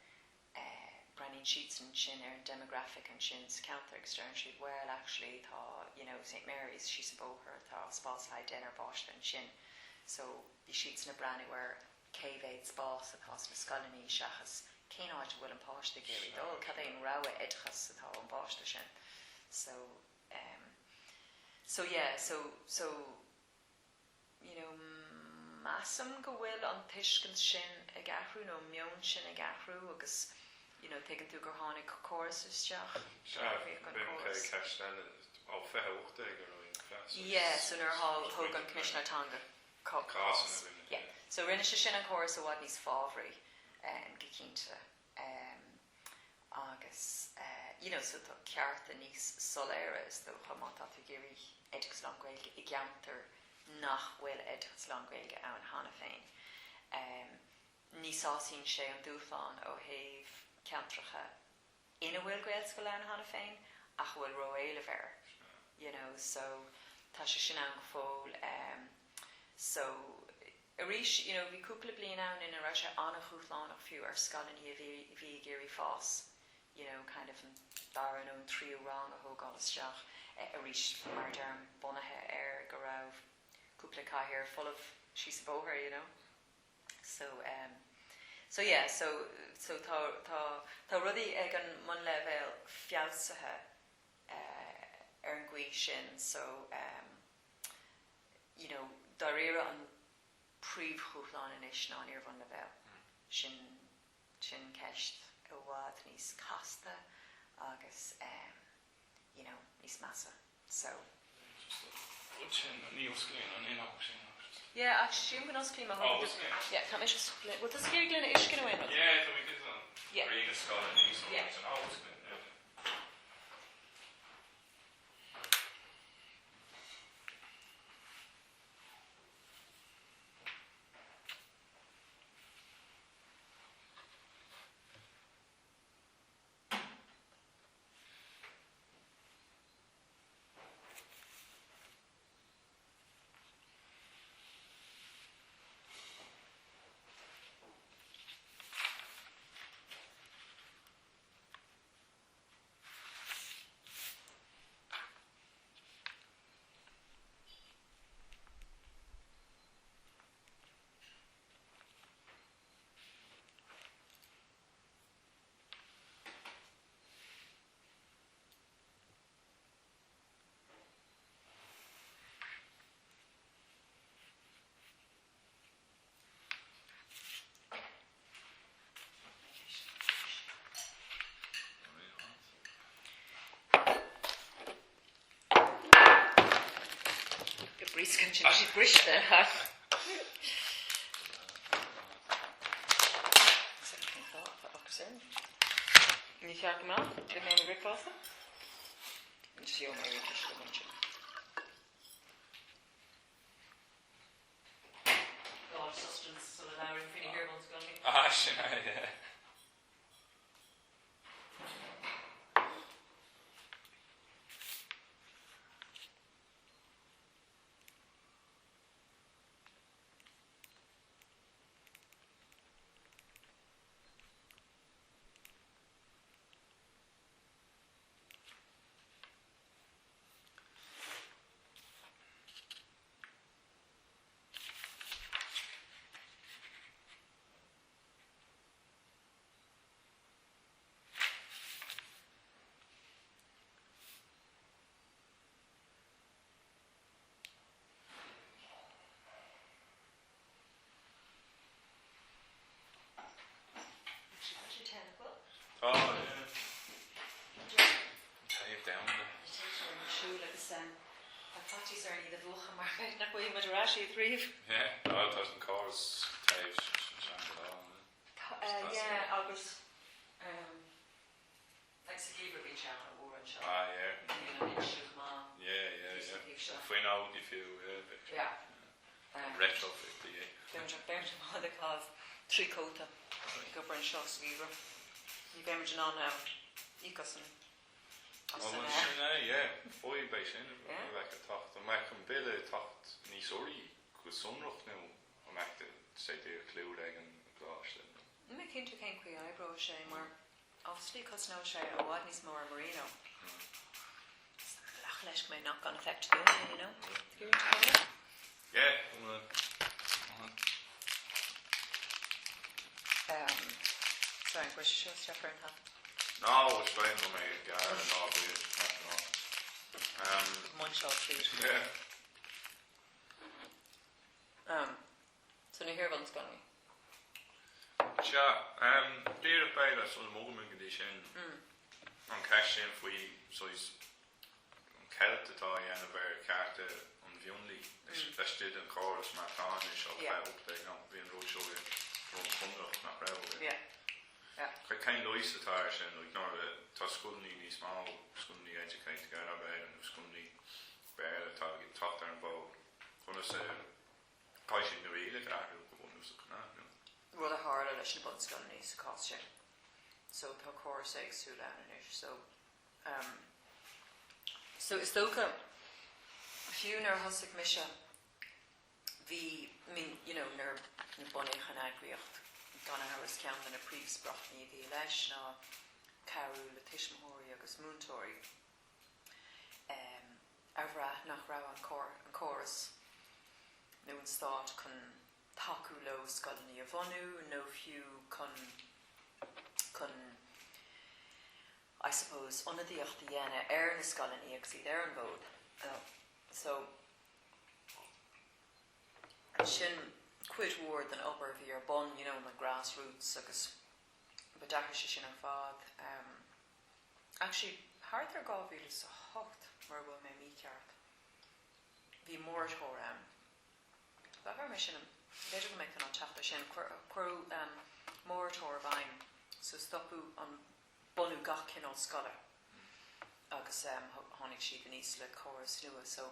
[SPEAKER 1] Brannin sheets and sin demographic and shin's counter extern sheet well actually tá St Mary's she's above her tá spotlight dinner bosh and shin so the sheets na branny were cave spas across na scolony shachas céin áit bhfuil an páiste géirí dul cad é an rogha éidechas atá an páiste sin so massam go bhfuil an tuiscin sin ag athrú nó mion sin ag athrú agus taken tú gur tháinig choras isteach so nar thug an Commissioner Tonga so rinne se sin an choras a bhhaid níos fáhraí go cínte agus so tá cearta níos soléire is do chamátá tú géirí éideachas langhailge i gceantar nach bhfuil éideachas langhailge ann hána féin níos ásaíonn sé an dúfáin ó thaobh ceantracha ina bhfuil gaelscoil leann hána féin ach bhfuil roiile bhar so tá sé sin an go fóil so arís bhí cúpla bliain ann ina raibh sé annach chuúlánach fiú ar scalaní a bhí géirí fás kind of an daran ón tríú rang a thógáil isteach arís mar derm bunathe ar go raibh cúpla caithear full of síos bóthir so tá rudaí ag an mun level fiabhsathe ar an gcuí sin so dá réire an príomhchúpláin inis ná níor bhan level sin ceist go bhád níos casta agus níos massa so yeah, actually, I'm going to scream a whole yeah, come is split. What does here glyn is going to win?
[SPEAKER 2] Yeah, so we can read a skull and these yeah.
[SPEAKER 1] briscan sin griste ha. Ní cheart go maith, le mé na bricása? Ní sio mé rí go muinte. God, sustenance, so the lowering fini here one's gone me.
[SPEAKER 2] Sin, yeah. Oh, yeah. Tie it down there.
[SPEAKER 1] I thought you were the buch maar ik nog wel met rashi brief.
[SPEAKER 2] Yeah, no, it doesn't cause ties.
[SPEAKER 1] Yeah, August. Executive reach out and war and shot.
[SPEAKER 2] Ah, yeah. Yeah. If we know if you
[SPEAKER 1] yeah.
[SPEAKER 2] Retrofit the
[SPEAKER 1] Beirn the cause three cota. Go for and shots weaver. You beirn on now. Ecoson.
[SPEAKER 2] Yeah, faoi base in like a tocht. I'm like a bill tocht ní sorry cos sunroch now. I'm like to say the cloud egg and glass then.
[SPEAKER 1] I'm making to can't quite eyebrow shame or obviously cos no shade or what needs more merino. Lach may not gonna affect you, you know.
[SPEAKER 2] Yeah.
[SPEAKER 1] Sorry, where's your show stepper and hat?
[SPEAKER 2] No, it's fine for me.
[SPEAKER 1] One shot, please.
[SPEAKER 2] Yeah.
[SPEAKER 1] So now here one's gone.
[SPEAKER 2] Dear by that sort of movement condition. On cash in for you, so he's Celt to tie and a very character on the only. That's did in chorus, my tarnish of up there, not being road show from Thunder, not railway.
[SPEAKER 1] Yeah.
[SPEAKER 2] I kind of loise the tires and ignore it. Tuscully, these small, Scully educate together about and Scully bear the target, talk there and bow. When I say, Kaishin the real, I can't do one of the canal.
[SPEAKER 1] Well, a hard election about Scully is costume. So, the chorus eggs to that in it. So is Stoka a few ner husik misha the I mean, you know, ner bunny hanagriacht gonna hours count in a priest Bláthnaid the Leshna Carol the Tishmahori agus Moontori Bláthnaid Ní Ghréacháin chorus no one's thought kun taku lo skalni avonu no few kun I suppose one of the Yana na skalni exi there in both so shin quit ward than upper of your bun you know in the grassroots agus but shin ar fad actually hard their govil is so hot where will my meet yard the more that her mission they don't make the not chapter shin quo more vine so stopu on bonu gachin on scholar agus honig she the isla chorus new so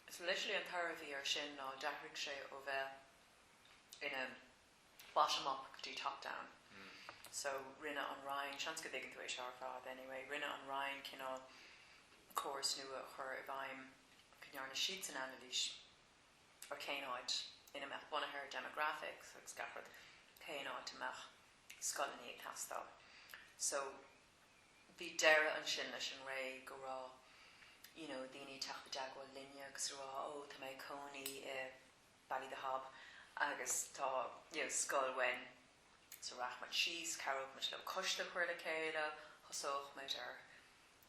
[SPEAKER 1] it's literally on Paravi or Shin or Dahrik Shay over in a bottom up do top down so Rinna on Ryan chance get into a sharp anyway Rinna on Ryan can all chorus new her if I'm can sheets and analyse or canoid in a map one of her demographics like Scafford canoid to mach Scotland Castle so be Dara and Shinlish and Ray go raw you know dini tach the dagwa linia cause raw to my coney Bally the Hob agus ta you know skull when so Rahmat cheese carol much lo kushta where the kayla hosoch met her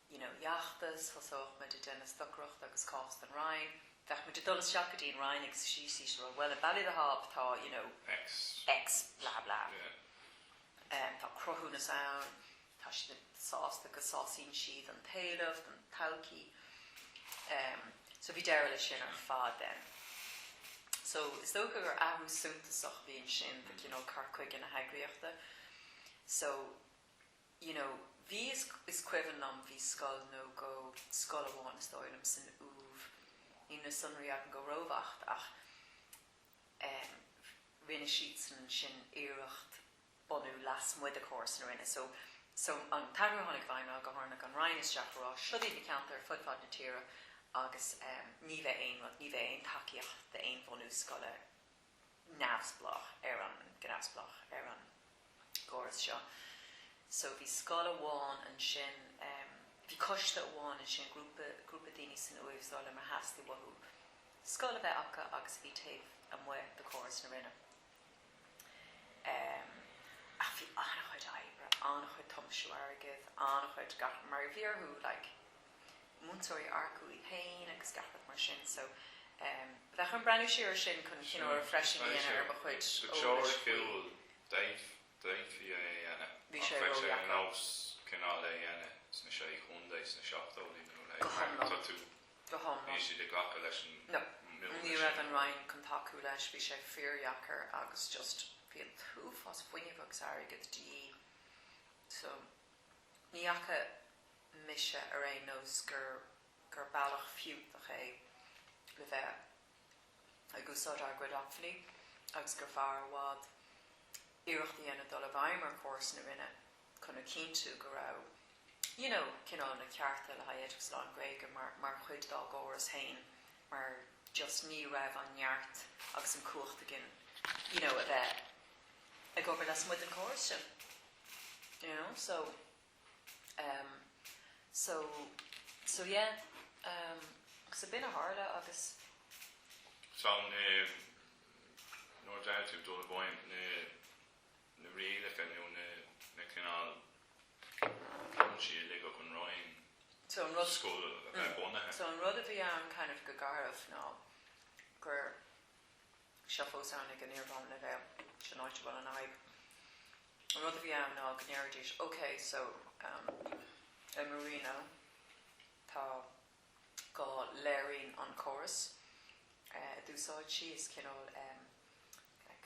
[SPEAKER 1] you know yachtas hosoch met the Dennis Duckroch agus cost and Ryan that met the Dulles Jacadine Ryan ex she sees well Bally the Hob ta you know X blah blah ta crohuna sound ta she the sauce the saucine sheath and tail of and talky So bhí deir lei sin ar fád then. So is dócha gur athú súntasach bhíon sin, car chuig in na heagraíochta. So, bhí is cuivan am bhí scoil nó go scoil amháin is dóilm san úv. Ní na sunraí ag an go róhacht ach rinne siad sin éireacht bonú las muid a córs na rinne. So an tairú tháinig bhain go tháinig an Ryan is deachrá siúdaí na ceantar fudfad na tíre agus ní bheith aon takeíocht de aon bonú scoile neamhsplach ar an gnamhsplach ar an córas seo. So bhí scoil amháin an sin bhí coiste amháin an sin grúpa daoine san uamhsáil mar heasta wathú. Scoil a bheith acha agus bhí taobh an muid de córas na rinne. Ach bhí annachchuid aibre, annachchuid tomsú agad, annachchuid gach mar bhíorthú múntóirí arcú I hain agus gachad mar sin. So bheith an breanú siar sin chun ar freisin dhéana ar ba chuid
[SPEAKER 2] ólas faoi. Dave bhí é
[SPEAKER 1] bhí sé
[SPEAKER 2] an ás cinál é dhéana sna sé chunda sna seachtóí ní siad a gacha leis
[SPEAKER 1] ní raibh an Ryan chun taú leis bhí sé fíorheachar agus just bhíon tú fás foiinehagus agad dí. So ní acha mise ar é nós gur bailach fiúach é le bheith a gúsáid ar Gaeloideachfaí agus gur fear bhád iireachtaí ana dul a bhaimar córas na rinne chuna cínú go raibh cinál na cearta le haiad agus lán Gréige mar chuid dá góras hain mar just ní raibh an neart agus an cuachta gin a bheith ag gobar las muid an córas sin. So yeah, agus a bin a hála agus
[SPEAKER 2] Son nóir deirtú dul bhain na rialacha nó na cinál sí le go chun roiin scóil a bheith bunathe.
[SPEAKER 1] So an rud a bhí an kind of go garmh ná gur seafós an ag an iarbhán le bheith sin áit bhil an aib. An rud a bhí an ná gnéirdís, okay, so in Marino tá go léirín an chorus dúsáid si is cinál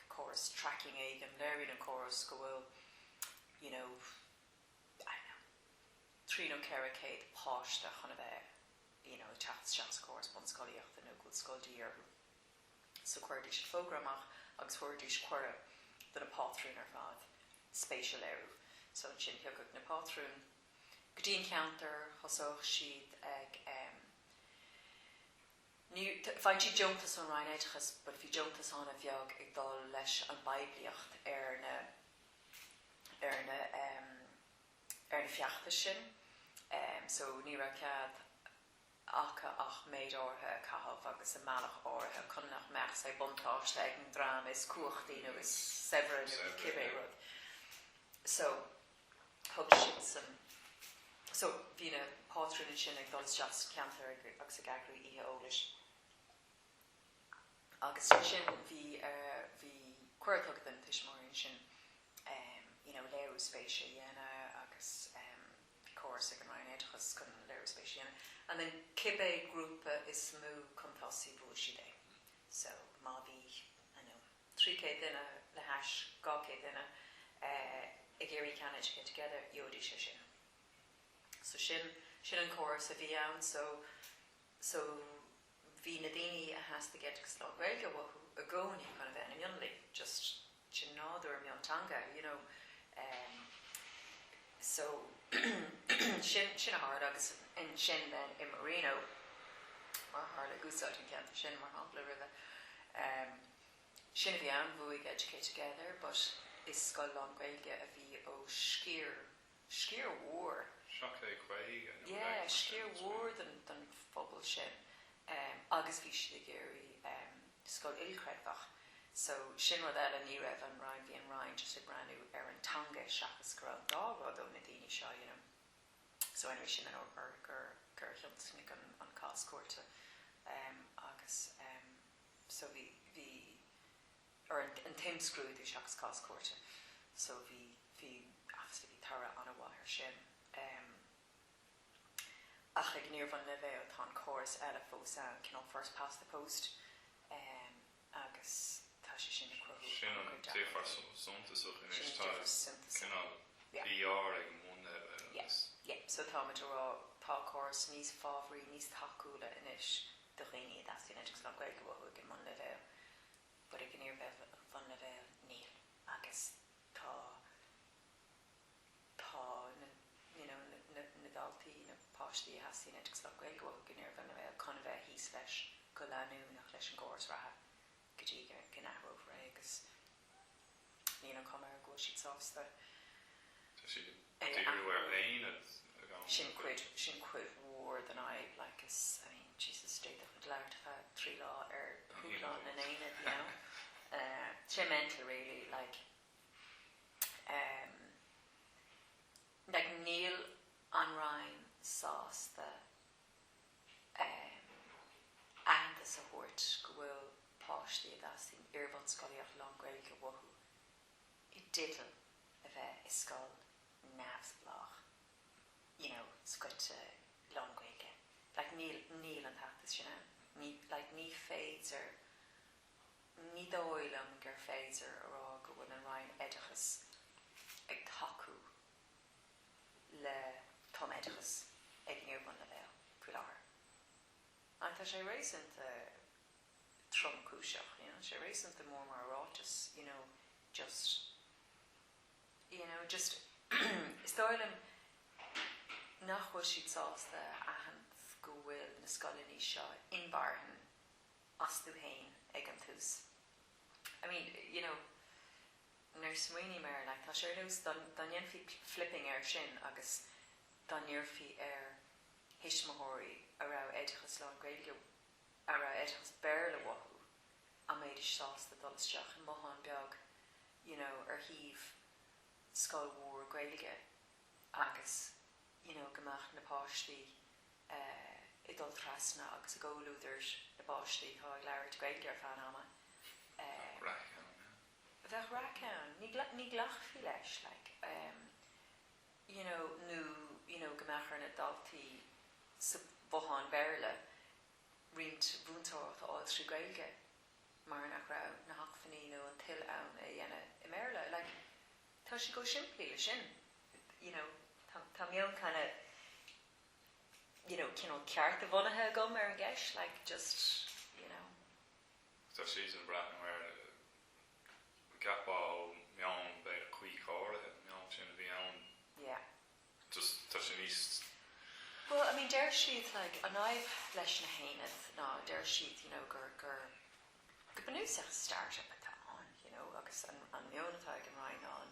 [SPEAKER 1] chorus tracking ag an léirín an chorus go bhfuil I don't know trí nó ceiricéad páiste chuna bheith teachtas chorus bun scoíochta nó go scoildaí arú. So chuirdís fógramach agus chuirdís cuire den na pátrún ar fad spéisial éirú. So sin heagad na pátrún go dtíon ceantar thosáach siad ag Fáin si jontas an Bláthnaidachas, but bhí jontas an a bheag ag dul leis an baiblíocht ar na fiachta sin. So ní raibh cead acha ach méid ortha cathal agus a mealach ortha chunnach meach sé buntáiste ag an drám is cuachtaí nó is severin nó cibé rud. So thug sin san. So bhí na pátrún sin ag dul just ceantar agus a gagraí ihe ólis. Agus sin bhí cuairthug den tuismóirín sin léirú spéise dhéana agus bhí córas ag an Bláthnaidachas chun léirú spéise dhéana. And then cibé grúpa is mú chuntásaí búisiidé. So má bhí 3 duine le hais 2 duine ag géirí ceannaid get together iodí sé sin. So sin an chóras a bhí ann, so bhí na daoine a heasta get agus lá Gaeilge a gcónaí chuna bheith na mionlaí, just sin náidir miontanga, so sin a hard agus in sin then in Marino mar hála gúsáid an ceantar sin mar hapla rive. Sin a bhí an bhuaig Educate Together, but is scoil lá Gaeilge a bhí ó scír mhór. Yeah, scír mhór den phobal sin. Agus bhí si géirí scoil ilchreidfach. So sin rud eile ní raibh an Ryan bhí an Ryan just ag breanú ar an tanga seachas go an dárad ó na daoine seo. So anyway sin an gur hiiltnig an cáscórta agus so bhí ar an timscrúd í seachas cáscórta. So bhí tara an a bhhathir sin. Ach ag near van le bheith tá chorus eile fós an cin first past the post agus tá sé sin cruthú
[SPEAKER 2] sin an défar sunta so in is tá cinál PR ag múna
[SPEAKER 1] so tá rá tá chorus níos fáhrí níos taúla inis do réine that's in agus an gweil go gin man le bheith but ag near bheith van le bheith níl agus tá na daltaí na páistí hasí agus an gweil go gin near van le bheith chun bheith híos leis go leanú nach leis an gcóras ratha go dtí gin ahrúh ra agus níl an chumar go siad sásta sin cuid war than I like is I mean Jesus straight up with loud three law hooplan and ain't it, you know she mental really like Neil on Ryan sauce the and the support will posh the that's in Irvon Scully of long grey wahoo it diddle if a skull navs bloch you know it's got long grey like Neil and that is you know like knee fades or ní dóil am gur féidir ará go bhfuil an Ryan Edachas ag taú le Tom Edachas ag níorban le bheith puiláir. An tá sé rééisint trom cúiseach, you know, sé rééisint the more rátas, you know, just is dóil an nachhfuil siad sásta ahant go bhfuil na scoilíní seo inbarthan as tú hain ag an tús. I mean, you know, nar smuoine mar like tá sé nús don fi flipping sin agus don fi hismóirí a ra Edachas lá Gaeilge a ra Edachas bearla wahú a méidir sásta dolasteach an mohan beag, you know, híh scoilmhór Gaeilge agus, you know, gomach na páistí I dul trasna agus a ggóúidir na páistí tá ag leir Gaeilge ar fan ama. Bheith racán, ní glach fi leis, like, you know, gomachar na daltaí sa bóhan bearla rint bhúntóir tá áil trí Gaeilge mar nach ra na hachfaní nó an til ann a dhéana I Merla, like, tá si go siimplí le sin, you know, tá mion kind of, you know, ceart a bhonathe gom ar an gceis, like, just, you know.
[SPEAKER 2] Tá síos an Bláthnaid where gapá ó meán be a chuí cáirithe, meán sin a bhí ann.
[SPEAKER 1] Yeah.
[SPEAKER 2] Just tá sin níos.
[SPEAKER 1] Well, I mean, der siad, like, an aibh leis na hainad, ná, der siad, you know, gur benúsach startup atá an, you know, agus an meonatá ag an Ryan an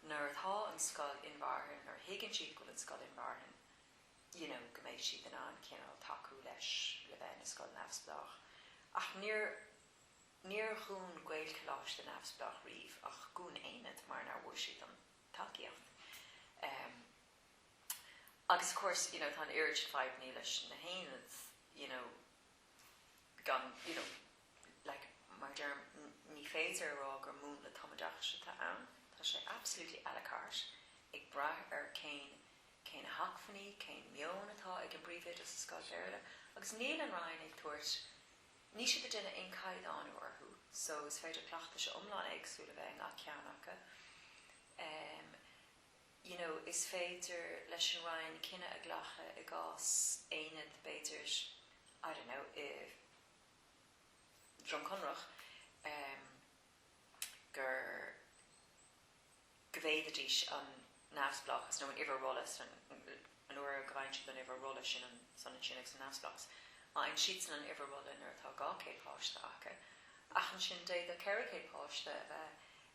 [SPEAKER 1] nar thá an scoil inbharthan, nar higann siad go an scoil inbharthan, you know, go méid siad an an cinál taú leis le bheith na scoil nafsblach. Ach níor chun gweil celáis den nafsblach riomh, ach gún éanad mar nar bhuair siad an takeíocht. Agus, of course, you know, tá an irid feidhmní leis na hainad, you know, gan, you know, like, mar derm ní féidir rá gur mún le tomadach tá ann, tá sé absolutely à la carte, ag brath ar céin a hachfaní, céin mion atá ag an bríomhéid as a scoil bearla, agus níl an Ryan ag tuairt, ní si go duine in caiid anú orthú, so is féidir pleachta se omláin agsúla bheith ngá ceannacha. You know, is féidir leis an Ryan cinenne a ghlacha I gás éanad béidir, I don't know, dromconrach, gur gvéadadís an nafsblachas, nó an iverrollas, an uair a ghaint an iverrolla sin an sonan sin ag san nafsblachas. Ein siad san an iverrolla nar tá gá cé páiste acha. Achan sin déad a ceir cé páiste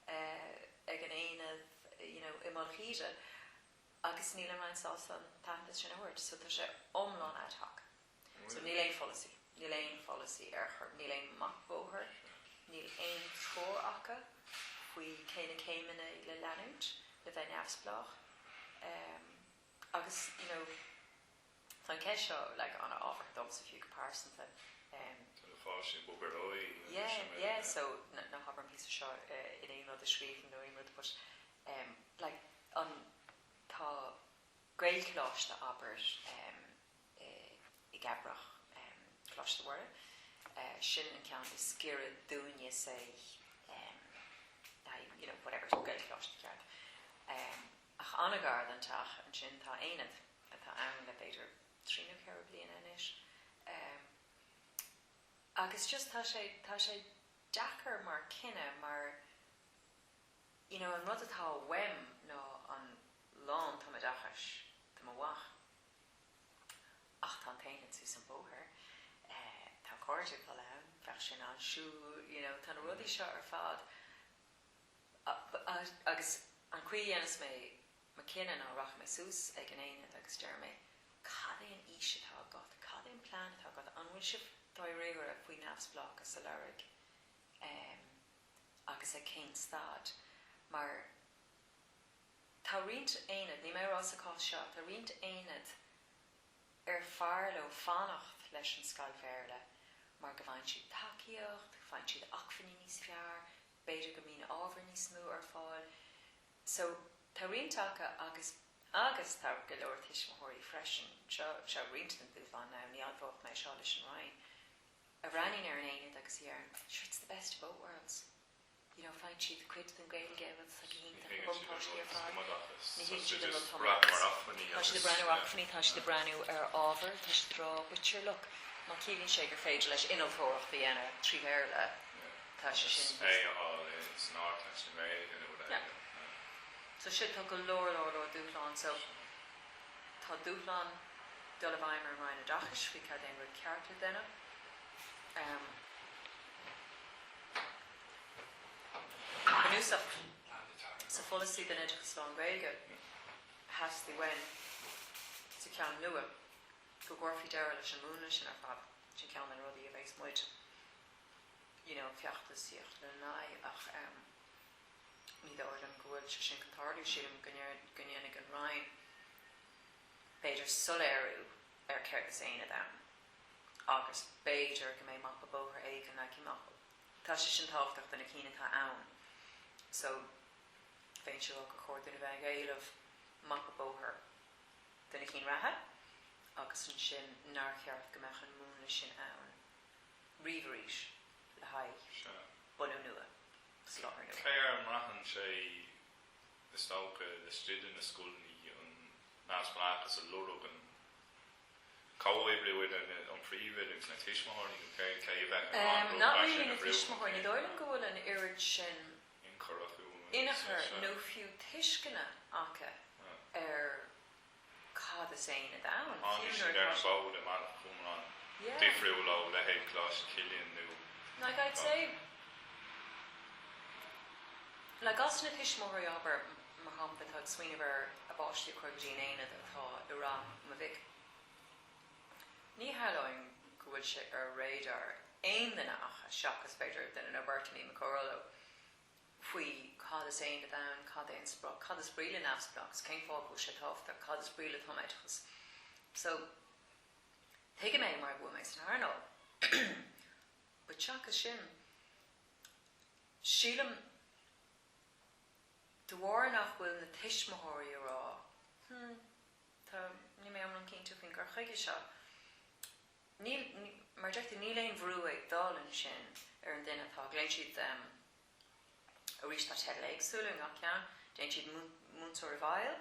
[SPEAKER 1] ag an éanad, you know, I Malchide, agus níl am sásan tantas sin ahairt, so tá sé omláin ad hoc. So níl éon policy ar chur, níl éon machbóthir, níl éon trór acha, faoi céine céimena le leanúint, le bheith nafsblach. Agus, you know, tá an ceis seo, like, an ábhar doms a few comparisons then. Yeah, so na habar piece of shot in aon rud a scríomh nó aon rud, but like, an tá gréilchláiste aber gabrach closh the word shin and count is skira dunya say whatever good closh the card ach anagar than tach and shin ta ain't ta an le better trina caribbean in it agus just tá sé Jacker mar kinne mar an rud atá wem nó an lán tamadachas tamawach ach tá tainted sú san bóthir tá cóirte go le fech sin an siú tá rudí seo ar fad agus an cuihéanas mé McKinnon á rach mé sús ag an éine agus dearmé cadéon ise tá gat cadéon plán tá gat anhfuil sib dá réir a faoi nafsblach a sa lerig agus a céin stad mar tá rint éad ní mé rás a cá seo tá rint éad ar fearló fannacht leis an scail féile mar go bhain siad takeíocht bhain siad achfaní níos fear beidir go mína ábhar níos smú ar fáil so tá rintacha agus tá go leor tiismothirí freisin seo rint an dúfán ná ní adbhach mé seo leis an rain a ranning ar an éad agus dhearan sure it's the best of both worlds find sheet the quid than great gave us like he the bum tosh here for the huge little tomato tosh the brand new rockfunny tosh the brand new over tosh the draw which your look ma keeling shaker fage leis in for Vienna tri verla tosh shin
[SPEAKER 2] it's not tosh the very
[SPEAKER 1] so shit took a lower Dúchlan so tá Dúchlan Dulabheimer Ryan Dachas we had then with character then Nusach sa policy den edrych slán gaelge has the wen sa cean nua go gorfi deir leis an múna sin ar fad sin cean an rudí a bheits muid fiachtas síocht le nai ach ní dáir an gohfuil se sin catarliú sílim gonneannig an rain beidir soléirú ar ceirgus éine dam agus beidir go mé mappa bóthar éigen na cimach tá sé sin táchtach den na cíine tá ann so féin seo go chóir a bheith éileh mappa bóthar den na cín rathe agus an sin náceart go meach an múna sin ann riomhríis le haid bunú nua sláir nua
[SPEAKER 2] Céir an rahan sé de stácha de stridin na scoilní an náspláchas a lórógan Cowboy blue with an private and na tiismothirí go
[SPEAKER 1] not really na tiismothirí ní dóil an gohfuil an irid sin
[SPEAKER 2] in chorachu
[SPEAKER 1] inachar nó fiú tiiscina acha cad is éine dán
[SPEAKER 2] sin ar an bád a man chumrán difriú lá le héad clás cilíonn nó
[SPEAKER 1] like I'd say like as na tiismothirí aber mar hampa tá swinine ver a báistí chuigdín éine atá ira ma vic ní hallóin gohfuil sé ar radar aon den ach a seachas beidir den an Albertini Macorolo faoi cad is éine dán cad éon sprach cad is bríle nafsblachs cén fágú sé táfta cad is bríle tomaitchas so thuige mé mar bhfuil mé san Arno but seachas sin sílam de bhhar nach bhfuil na tiismothirí rá tá ní mé an cinnte fin gur chuige seo mar deachta ní léon bhrú ag dálann sin ar an duine tá léon siad a rís tá teile agsúla ngach ceann déon siad múntóir bhail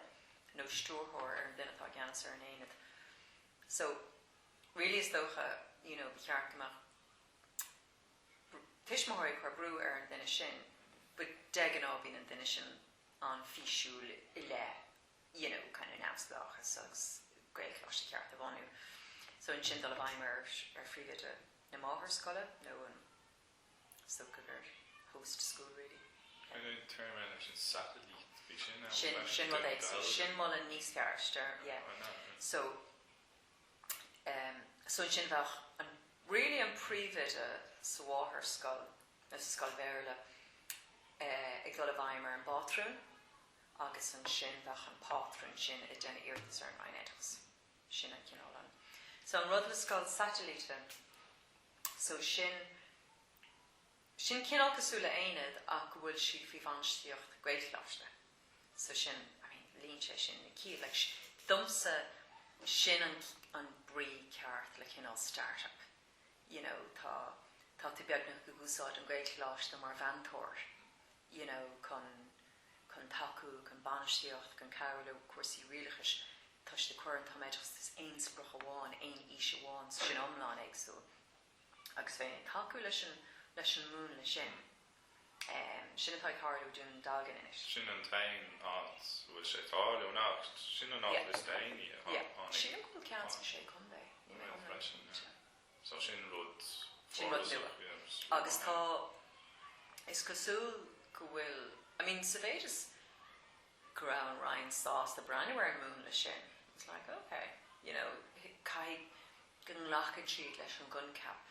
[SPEAKER 1] nó stúrthóir ar an duine tá ceannas ar an éad so really is dócha ceart goach tiismothirí chuir brú ar an duine sin but degan á bhín an duine sin an fiisiúil I le kind of nafsblachas agus gréichlás ceart a bhanú so in sin dul bhaimar ar fríide na máthar scoile nó an socagur host school really
[SPEAKER 2] term sin satellite
[SPEAKER 1] sin rud éagsúil sin mula níos fearste so sin bheith an really an príomhide sa bháthar scoil na scoil bhéirle ag dul bhaimar an bátrún agus an sin bheith an pátrún sin I déine iartas ar an mainéideachas sin an cinál an so an rud le scoil satellite so sin cinál cosúla aonad ach bhfuil siad fao bhanstíocht gréichlásna so sin líonn sé sin na cí dumsa sin an brí ceart le cinál startup. You know, tá tú beagnach go gúsáid an gréid láiste mar bhantóir. You know, chun tacu, chun banistíocht, chun cairú cuasaí rialachas, tá de cuireann tá méid is aon spruch amháin, aon ís amháin sin omláin agsú. Agus féin tacu leis an mún le sin. Sin atá cairú dún dalgan inis.
[SPEAKER 2] Sin an tain áit bhfuil sé táú nach, sin an áit is daoine.
[SPEAKER 1] Sin an bhfuil ceann sé chun bé.
[SPEAKER 2] So sin rud
[SPEAKER 1] nua. Agus tá is cosúil go bhfuil, I mean, sa bhéid is ground Ryan sauce the brand wearing moon le sin. It's like, okay, you know, cai gan lachan siad leis an gun cap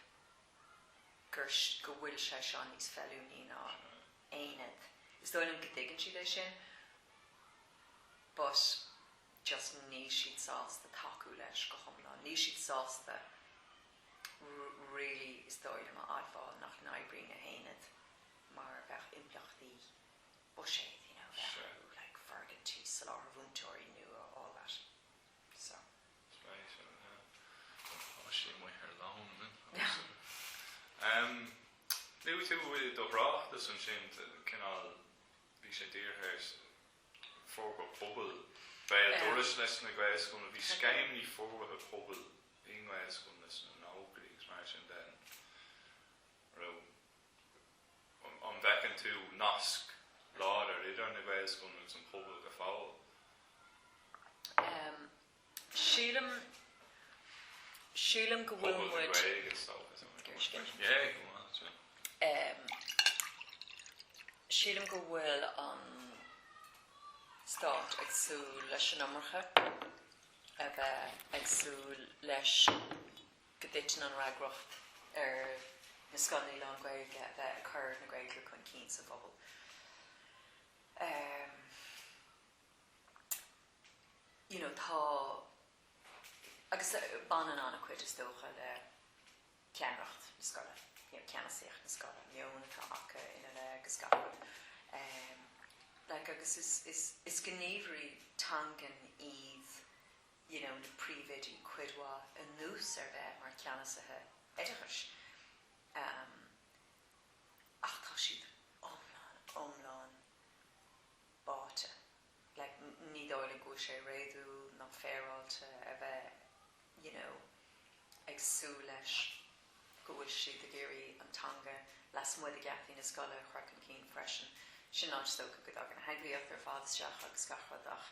[SPEAKER 1] gur go bhfuil sé seán níos feilúní ná aonad. Is dóilm go dtigann siad lei sin, but just ní siad sauce the tacu leis go chumlá. Ní siad sauce the really is dóilm a adfáil nach naibrín a aonad mar bheith implachtaí buséid, you know, bheith like fergantí, salar vúntóirí nu, all that. So.
[SPEAKER 2] Right, she might her long, nu tú bhfuil do bráachtas an sin cinál bhí sé díorthir fórga pobl bheith doras leis na Gaeilscoil, bhí scaimní fórga pobl in Gaeilscoil leis na ógraígus mar sin den. An bhecinn tú nasc láidir idir na Gaeilscoil agus an pobl go fáil.
[SPEAKER 1] Sílam go bhfuil muid. Sílam go bhfuil an stát agsúil leis an amarcha a bheith agsúil leis go dtéitin an ragracht na scoilí lá an Gaeilge a bheith chur na Gaeilge chun cín sa bhobal. You know, tá agus banan anna cuid is dócha le ceanracht na scoile, you know, ceannasaíocht na scoile, mion tá acha ina le agus gabhad. Like agus is gníomhairí tangan iad, you know, na príomhidí cuidhá a nús ar bheith mar ceannasathe oideachais. Ach tá siad omláin báte. Like, ní dóile go sé réadú ná féráilte a bheith, you know, agsú leis go bhfuil siad a géirí an tanga las muid a gceathí na scoile chreachan cín freisin. Sin ná stocha go dtí an heaglaíocht ar fádasteach agus gachfad ach.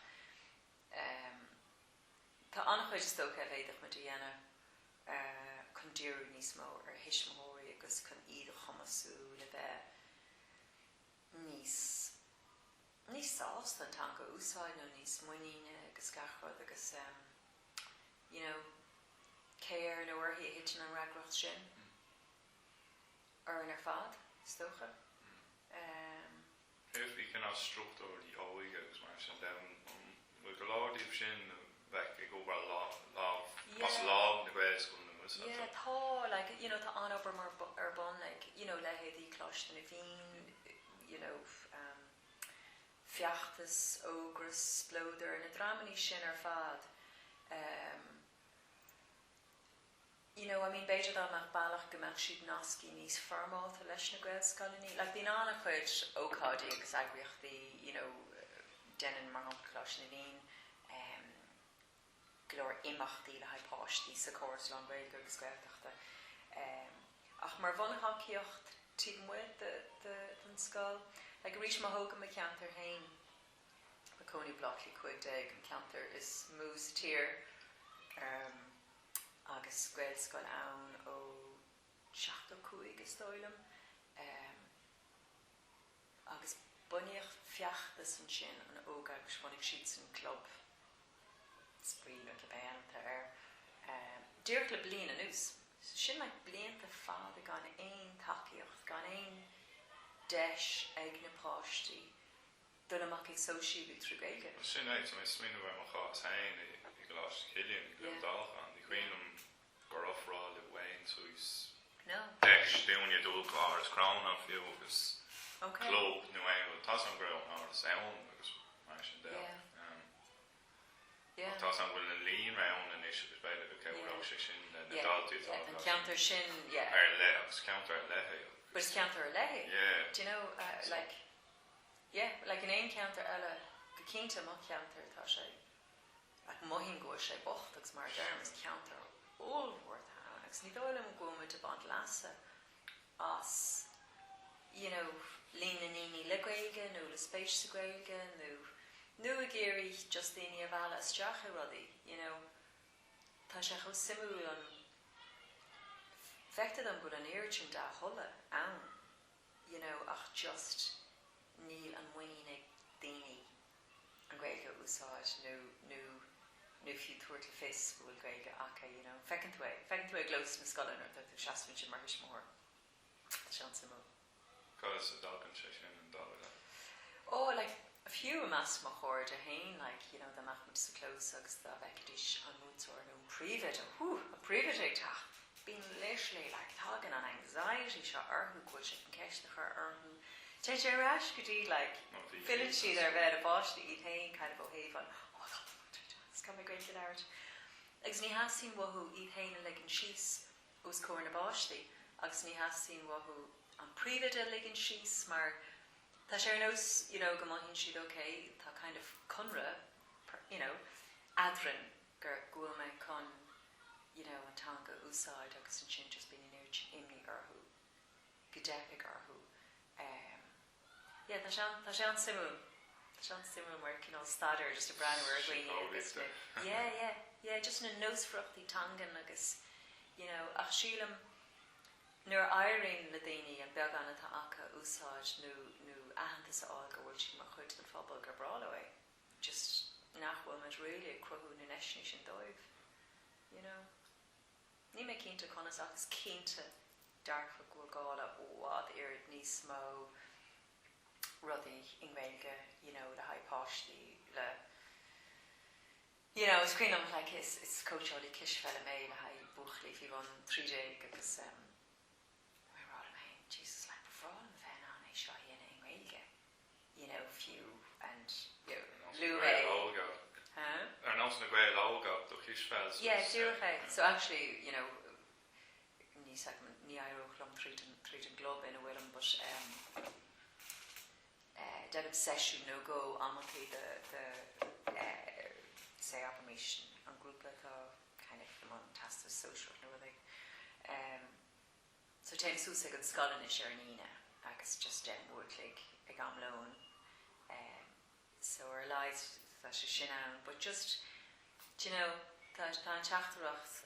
[SPEAKER 1] Tá annach chuid stocha a bhéadach mu dhéana chun díreú níos mó ar hisismóirí agus chun iad a chumasú le bheith níos sásta an tanga úsáid nó níos muoíne agus gachfad agus you know, céir nó orthaí a hitin an ragracht sin ar fad stocha.
[SPEAKER 2] Bhí cinná struchtúirí óige agus mar sin bhfuil go láirdíobh sin bheith ag óbar láb mas láb na Gaeilscoil na musa.
[SPEAKER 1] Yeah, tá, like, you know, tá anobair mar ar bon, like, you know, lehéadí cloiste na bhín, you know, fiachtas, ógras, splóder, na dramaní sin ar fad. You know, I mean, beidir amach bailach gomach siad nascí níos formáta leis na Gaeilscoilní. Like, bhín anna chuid ócádaí agus agriochtaí, you know, denan mar cloiste na bhín, glór imachtaí le haipáistí sa córas lá Gaeilge agus Gaeltachta. Ach mar bhunachachíocht tíad muid den scoil. Like, rís má thóga me ceantar hain, a cónaí Bláthnaid chuig deag an ceantar is mús tír, agus Gaeilscoil ann ó 75 is dóilm, agus buníocht fiachtas an sin an óga agus bunig siad san club spríle le béanta ar dúirt le blian anús. Sin le blianta fád a gan aon tacaíocht, gan aon deis ag na páistí dul amach ag sóisiú trú Gaeilge.
[SPEAKER 2] Sin éit mé smína bheith mar chás hain i glás cilian, i glúb dalchan, i chuoinm gur ofráil i bhain sús deis déúine dúlcáir is crán an fiú agus clób nu éil, tas an gril ná is ann agus mar sin del.
[SPEAKER 1] Yeah.
[SPEAKER 2] Tá an bhfuil an líon raibh an is agus beile go ceúrá sé sin na daltaí atá.
[SPEAKER 1] An ceantar sin, yeah.
[SPEAKER 2] Ar le, agus ceantar ar lethe.
[SPEAKER 1] But it's ceantar ar lethe.
[SPEAKER 2] Yeah.
[SPEAKER 1] Do you know, like in ein ceantar eile, go cínta má ceantar tá sé, like mohin go sé bocht agus mar dermas ceantar allworth ha. Agus ní dóil am go muid a band lasa as, you know, lína níní le gaige, nó le spéis sa gaige, nó a géirí just daoine a bhela isteach a rudaí, you know. Tá sé chó simú an fectad an go an éirtin da thola ann, you know, ach just níl an muoine daoine an gaige úsáid nó fiú tuairtla fis bhfuil gaige acha, you know. Fecin tú é glós na scolan ar tú seaasmin sin mar mór. Sean simú.
[SPEAKER 2] Cos a dalgan sé sin an dalga.
[SPEAKER 1] Oh, like a few amas ma chord a hain, like, you know, the Mahmoud so close agus the vecadish an moodsor no private a private ta being literally like talking on anxiety shot who could she can catch the her take your rash could he like feeling she there bed a bosh the eat hain kind of behave on oh my god it's gonna be great to art agus ni has seen wahoo eat hain like in she's was corn a bosh the agus ni has seen wahoo an private a lig in she's mar tá sé knows, you know, go maithíonn siad okay, tá kind of conra, you know, adran gur gúil me con, you know, an tanga úsáid agus an sin just being in imni arthú, godepig arthú. Yeah, tá sé an simú mar cin stadar just a brand where aghaine agus yeah, just na nose fruchtaí tangan agus, you know, ach sílam nuair airíonn le daoine an beag anna tá acha úsáid nó ahananta sa áil go bhfuil si mar chuid an phobal gur brála é. Just nachhfuil muid really cruthú na neisní sin dóibh, you know. Ní mé cínta conas agus cínta darfa gúil gála óád irid níos mó rudaí inghailge, you know, le haipáistí, le you know, it's kind of like it's coacholi kish fella mé le hai buchli fi von 3 day agus Jesus, like before I'm fan on a shy in a wege, you know, few and you know, Lou huh?
[SPEAKER 2] And also the great Olga, the Kishfels.
[SPEAKER 1] Yeah, so actually, you know, ni segment ni airo glom treating globe in a willem, but that obsession no go amati the say affirmation and group like a kind of fantastic social no like so time susig an scolan is Nina agus just wood like a gamlone so our lives that she sin but just you know tá teachtarach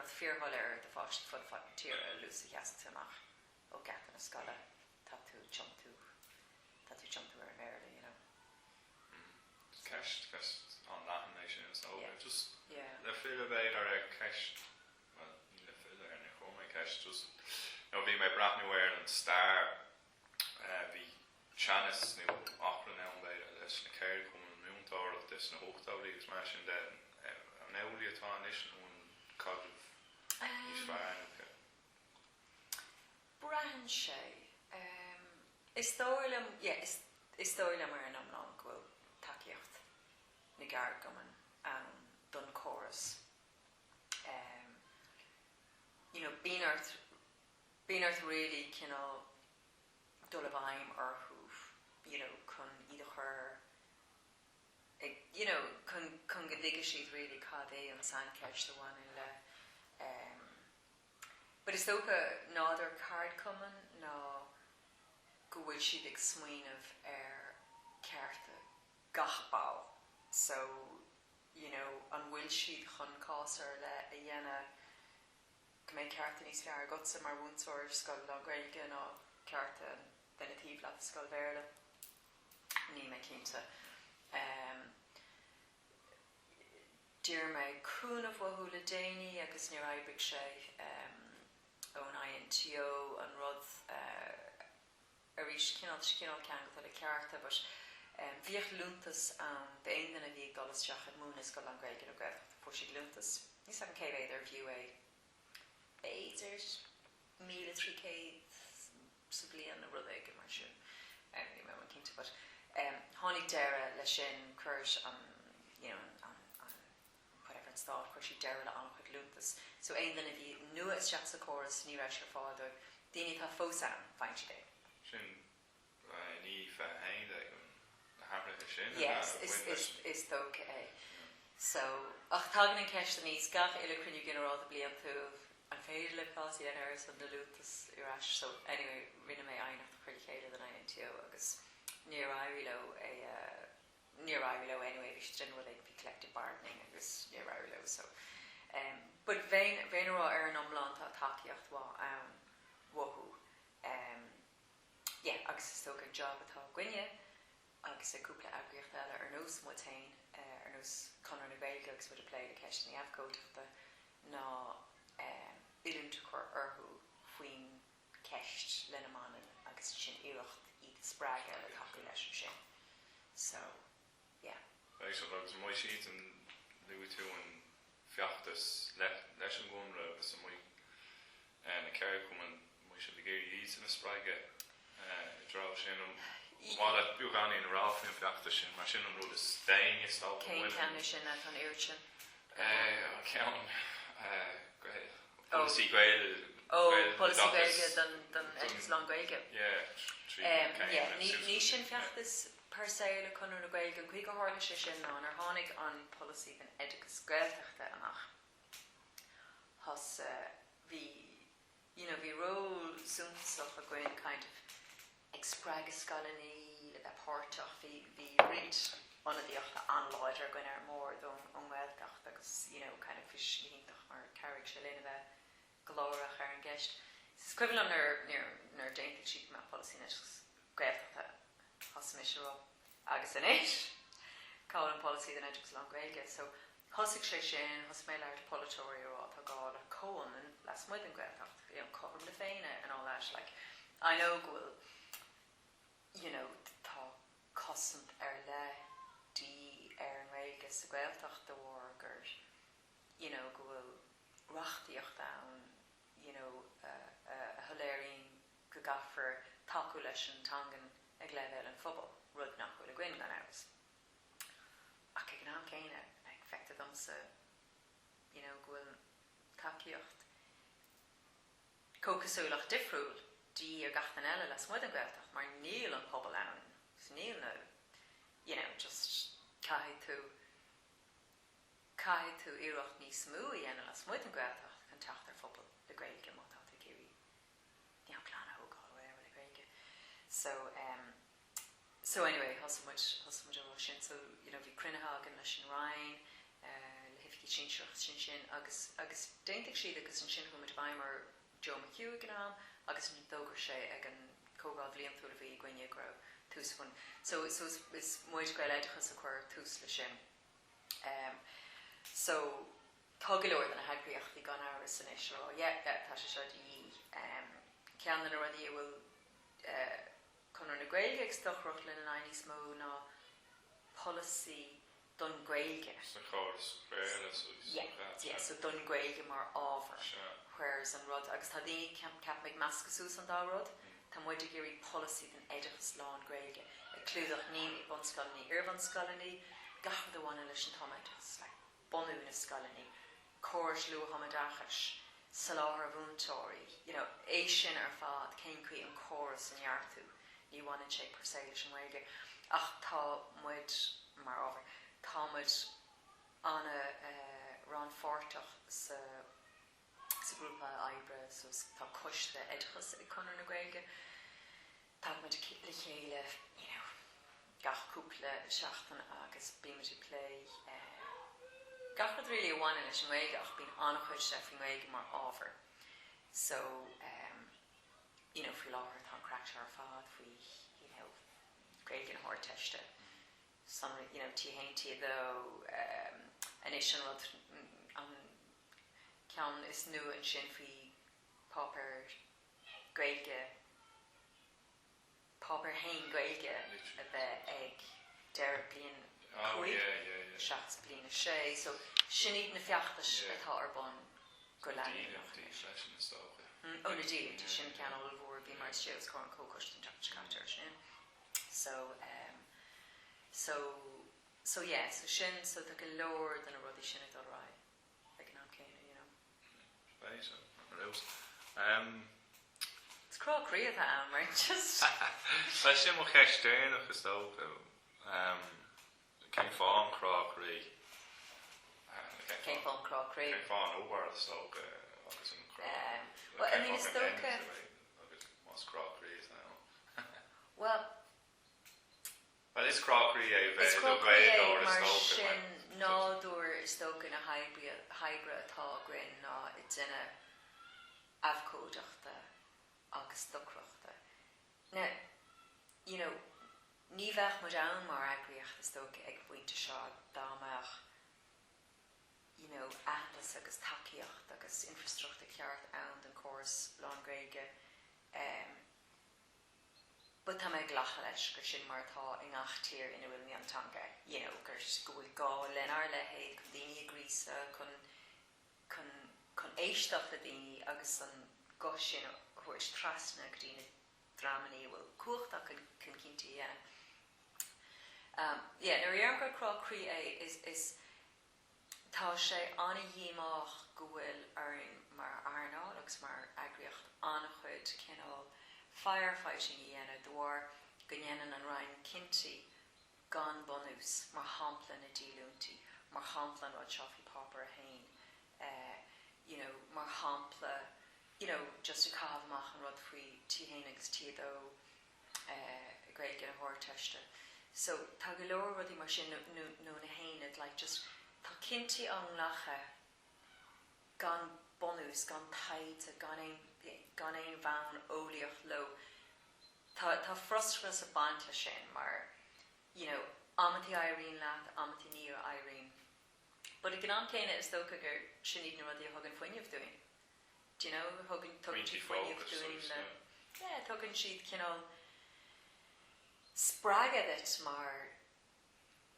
[SPEAKER 1] fearholler the fast foot tier Lucy Yasamach o gap in a scala tatu jump to her merely, you know.
[SPEAKER 2] Cash on that nation so just
[SPEAKER 1] yeah.
[SPEAKER 2] The feel about our cash well the feel there in home cash just you know be my Bláthnaid Ní star be Chanice new opera now by this na care coming moon tower of this na hoogtouw die smashing that now the attention on cod is fine okay
[SPEAKER 1] Brahan Shay is stoilem is stoilem ar an amnon go takeocht na gargaman done chorus you know being earth really dulavaim or hoof you know kun either her you know kun get sheet really cade and san catch the one in le but it's though another card coming no go bhfuil siad ag smaoinemh cearta gachbal so you know an bhfuil siad chun cásar le a dhéana go mbeidh cearta níos fear gutsa mar bhúntóir scoil an Gaeilge ná cearta den a tíomh leat scoil bhéarla ní me cinnta Dír me cúna bhthú le déine agus níor aibrig sé ón INTO an rud Arish cannot can go the character, but Viach Luntas the end of the Golas Shachan Moon is got on Greg and Greg for she Luntas. You said K their view there's meal 3K subly on the Rudeg immersion. Anyway, when came to but Honey Dara Lashin Kursh whatever it's thought, where she derrida an chuid luntas. So ein then if you knew it's just a chorus, ní raibh your father, dini tá fósan, find you there.
[SPEAKER 2] Sin ní faoi na habrach sin.
[SPEAKER 1] Yes, is okay. So, ach tagan an ceist an níos gach ile crunú gin ar áda blian tú an féidir le pásí an airs an na lutas iras. So anyway, rinne mé ainach the chuir chéile den ein tío agus near Irilo anyway, which generally like be collective bargaining agus near Irilo. So but vein rá ar an omláán tá takeíocht wahú. Yeah, agus is tóg an job atá gwine agus cúpla agriocht eile ar nós mutain ar nós Conor na Gaeilge agus bud a play the ceist in the afcode of the ná ilúnta chur orthú faoin ceist lena manan agus sin iirecht iad spráige le takeí leis an sin. So, yeah.
[SPEAKER 2] Right, so agus mai siad an luú tú an fiachtas leis an gomra agus an mai na ceir cuman mai sin de géirí iad san na spráige drá sin an Well, that you can in Ralph in practice, machine and road is staying is all.
[SPEAKER 1] Can in that on Irchin?
[SPEAKER 2] Can great. Policy Gael.
[SPEAKER 1] Policy Gael than it's long Gael.
[SPEAKER 2] Yeah.
[SPEAKER 1] Nation practice per se le Conor na Gaeilge an cuiga hála sé sin ná ar tháinig an policy an edicus Gaeltachta amach. Has bhí role súntaach a going kind of expragus scalani le pártach bhí rid an diochta anláidir going ar mór don Gaeltacht agus kind of fislíintach mar carrick se lena bheith glórach ar an gceist. Is equivalent nar déintach siad má policy nes Gaeltachta has mis agus in éis cá an policy den edicus long Gaeilge. So hosig sé sin has mé leir politóí rá tá gáil a cóan and las muid an Gaeltacht chum le féine and all that. Like I know gohfuil tá cosint ar le dí ar an Gaeilge sa Gaeltacht de war gur gohfuil rachtaíocht ann a holéirín go gafar taú leis an tangan ag leibhéil an phobal rud nach bhfuil a gcuin gan áras. Ach ag an céine ag feicead domsa gohfuil takeíocht cócasúlach difriúil dí ar gachtain eile les muid an Gaeltacht mar níl an pobal ann níl na just caitheadh tú iirecht níos smú dhéana les muid an Gaeltacht an teacht ar phobal le Gaeilge má tá géirí clána ógáil le Gaeilge. So anyway, hasmuid an sin. So bhí cruinehagan leis an Rhein le hifci sin agus déintach siad agus an sin chuid bhaimar Joe McHugh gan agus an dógur sé ag an cógáil bblion tú a bhí gcuine gro tús fun. So is muid Gaeloideachas a chuir tús le sin. So tá go leor an a heagriach bhí gan áras san is tá sé seo dí ceanan a ruí bhfuil Conor na Gaeilge ag stochroch le an aithníos mó ná policy don Gaeilge.
[SPEAKER 2] So
[SPEAKER 1] don Gaeilge mar ábhar. Whereas an rud agus tá daoine ceap meid meascasús an dá rud, tá muid a géirí policy den edicus lá an Gaeilge. Clúdach ní bonscalani, bonscalani, gachar bhána leis an tomatas, like bonú na scalani, córas lu hamadachas, saláthar bhúntóirí, é sin ar fád cén chuí an córas an jartú, ní bhána sé per se leis an Gaeilge. Ach tá muid mar ábhar, tá muid anna rán fortach sa grúpa Ibre, so tá coiste edchas i Conor na Gaeilge. Tá muid le chéile, gach cúpla seachtain agus bíimiid i play. Gachad rilí bháine leis an Gaeilge ach bín annachchuid sé faoin Gaeilge mar ábhar. So, faoi láthir tá crackte ar fád faoi, Gaeilge an háirteiste. Some, tíhaintí dó, anis an rud ceann is nu an sin faoi pápar Gaeilge, pápar hain Gaeilge a bheith ag deir blian chuig, seachas blian a sé. So sin iad na fiachtas atá ar bon go leanaí. Na dílintí sin ceann ó bhór bhí mar séos chuir an cócoist an teachtar sin. So so yeah, so sin, so the lower than a ruddy sin it all right. Like an arcane, you know.
[SPEAKER 2] Right, so,
[SPEAKER 1] It's crawl creative that right? Just.
[SPEAKER 2] Well, sin mo cheistén of is though, came fawn crawl cree.
[SPEAKER 1] Came fawn crawl cree.
[SPEAKER 2] Came fawn over the stoke, obviously crawl.
[SPEAKER 1] Well, I mean, it's stoke.
[SPEAKER 2] What's crawl cree is now?
[SPEAKER 1] Well,
[SPEAKER 2] it's crawl cree.
[SPEAKER 1] It's crawl cree. Mar sin nádúr is stoke in a hybrid tá grin ná it's in a afcóideachta agus docrochta. Now, you know, ní bheith mu down mar agriocht is stoke ag bhainte seo dámach, you know, atlas agus takeíocht agus infrastructure ceart ann den córas Bláthnaid but tá méid ghlacha leis gur sin mar tá in achtír ina bhfuil ní antanga, you know, gur go bhfuil gá lenar le héad chun daoine a grísa chun éisteach le daoine agus an go sin chuir trasna go daoine dramaní bhfuil cuachtach chun cinnte nuair dhearm gur crawl cree is tá sé anna dhéimách go bhfuil mar airnáil agus mar agriocht anna chuid cinál firefighting dhéana dúir go dhéanaan an rainn cinnte gan bonús mar hampla na dílúntí, mar hampla an rud seofaí popper a hain, you know, mar hampla, you know, just a cabh amach an rud faoi tíhéin agus tíadó great gan a hórteiste. So tá go leor rudí mar sin nó na hain like just tá cinnte an lacha gan bonús, gan taide, gan ein bhain óliach lo. Tá frustras a bant le sin mar, you know, amatí Irene leat, amatí ní Irene. But gan an céine is dócha gur sin iad na rudí a thugann foiineh doing. Do you know, tugann siad foiineh doing le... Yeah, tugann siad, you know, spragad it mar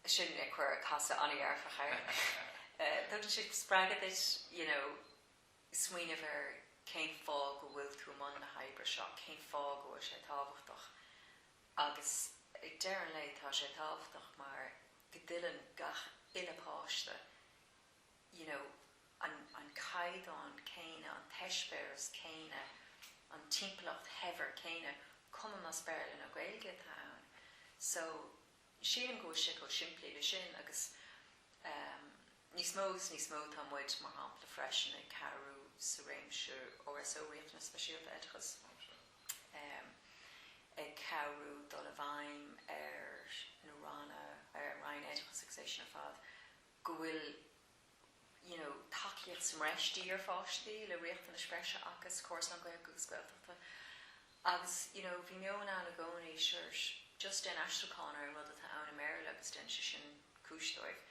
[SPEAKER 1] sin ag chuir a casa anaíarfachair. Tugann siad spragad it, you know, smaoineh céim fág go bhfuil tú man na haibbre seo, céim fág go sé tábhachtach. Agus ag dearan le tá sé tábhachtach mar go dtuileann gach inapáiste, you know, an caighdeán céine, an teisperas céine, an timplacht hever céine, cuma mas beirlinn a Gaeilge tá ann. So, sílim go sé go siimplí le sin agus níos mó tá muid mar hampla freisin ag carú sa réimse OSO riachna speisialta Oideachas. Ag carú dul a bhaim na rána Ryan Oideachas ag sé sin a fad go bhfuil, you know, takeíocht sa mreistí ar fáistí le riachta na spreise agus córas an Gaeilge agus Gaeltachta. Agus, you know, bhí meon an a gcónaí just den astracáin ar rud atá ann America agus den sin cúisdóibh.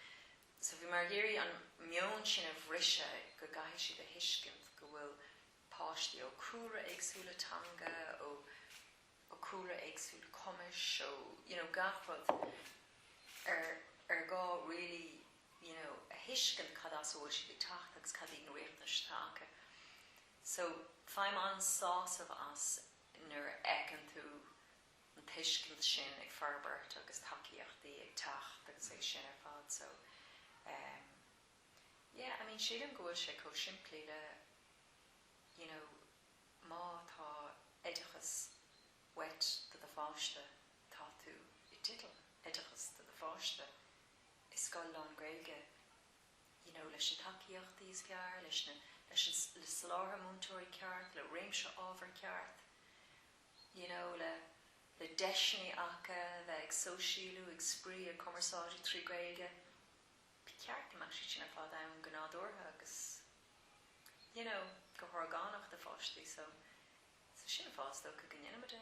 [SPEAKER 1] So bhí mar géirí an meon sin a bhrise go gaiith siad a hiiscint go bhfuil páistí ó cúra éagsúlatanga ó cúra éagsúla cumis ó, you know, gafrad ar gá really, you know, a hiiscint cad as bhfuil siad ag tacht agus cad ag nuairna stácha. So feim an sás of as nuair ecan tú an hiiscint sin ag ferbert agus takeíochtaí ag tacht agus ag sin ar fad. So yeah, I mean, sílim go bhfuil sé có siimplí le, you know, má tá Oideachas wet do the fáiste tá tú I titl Oideachas do the fáiste I scoil an Gaeilge, you know, leis an takeíochtaí is ceart, leis le sláthair múntóirí ceart, le réimse ábhar ceart, you know, le deisinaí acha, le ag sóisiúlú, ag sprí, ag commerceáidí trí Gaeilge. Ceart amach sin a fád ann go nádúrtha agus, you know, go thorgánach de fáistí, so sin fástó go gnéanamid é.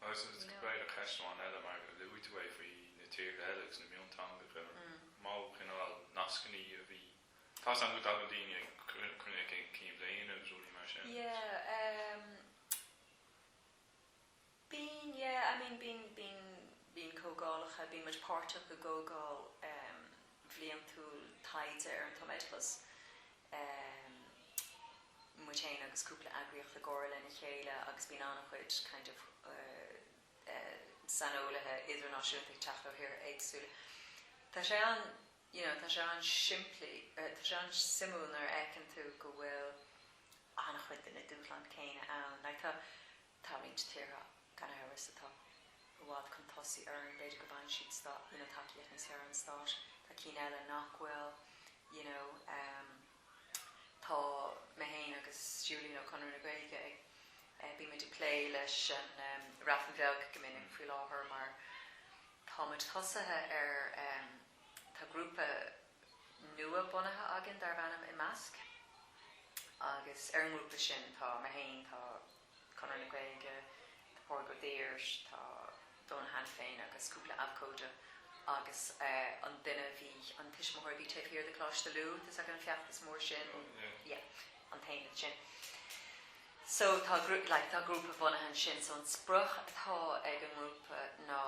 [SPEAKER 2] Agus is breid a cheistmáin eile mar go luú tú é faoi na tír eilegus na miontanga go má cinál nascaní a bhí. Tás an go dal an daoine chunne cíim léon agus rúlaí mar sin. Bín cógálacha, bín muid páirteach go gógáil bhliain túil taide ar an Oideachas mutéin agus cúpla agriocht le góir lena chéile agus bín annach chuid kind of sanolaithe idirnáisiúnta teach ó hir éagsúla.
[SPEAKER 1] Tá sé an, tá sé an siimplí, tá sé an simún ar ecin tú go bhfuil annach chuid in na dúchlan céine ann. Tá rint tíra gan áras atá bhád chun tosaí ar an beidir go bhain siad takeíocht níos ar an stáis. Tá cín eile nach bhfuil, tá Mehéin agus Julian O'Connor na Gaeilge bí me de play leis an Bláthnaid go minic faoi láthair mar táid tosathe ar tá grúpa nua bunathe agin dar bhanam I measc agus ar an grúpa sin tá Mehéin tá Conor na Gaeilge tá Pádraig Ó Daoirs tá Donna Hannah féin agus cúpla abcóide agus an duine bhí an tuismóthir bhí taobh hir de Cláiste Lú is ag an fiachtas mór sin an taine sin. So tá grúpa bunathe sin so an spruch atá ag an grúpa ná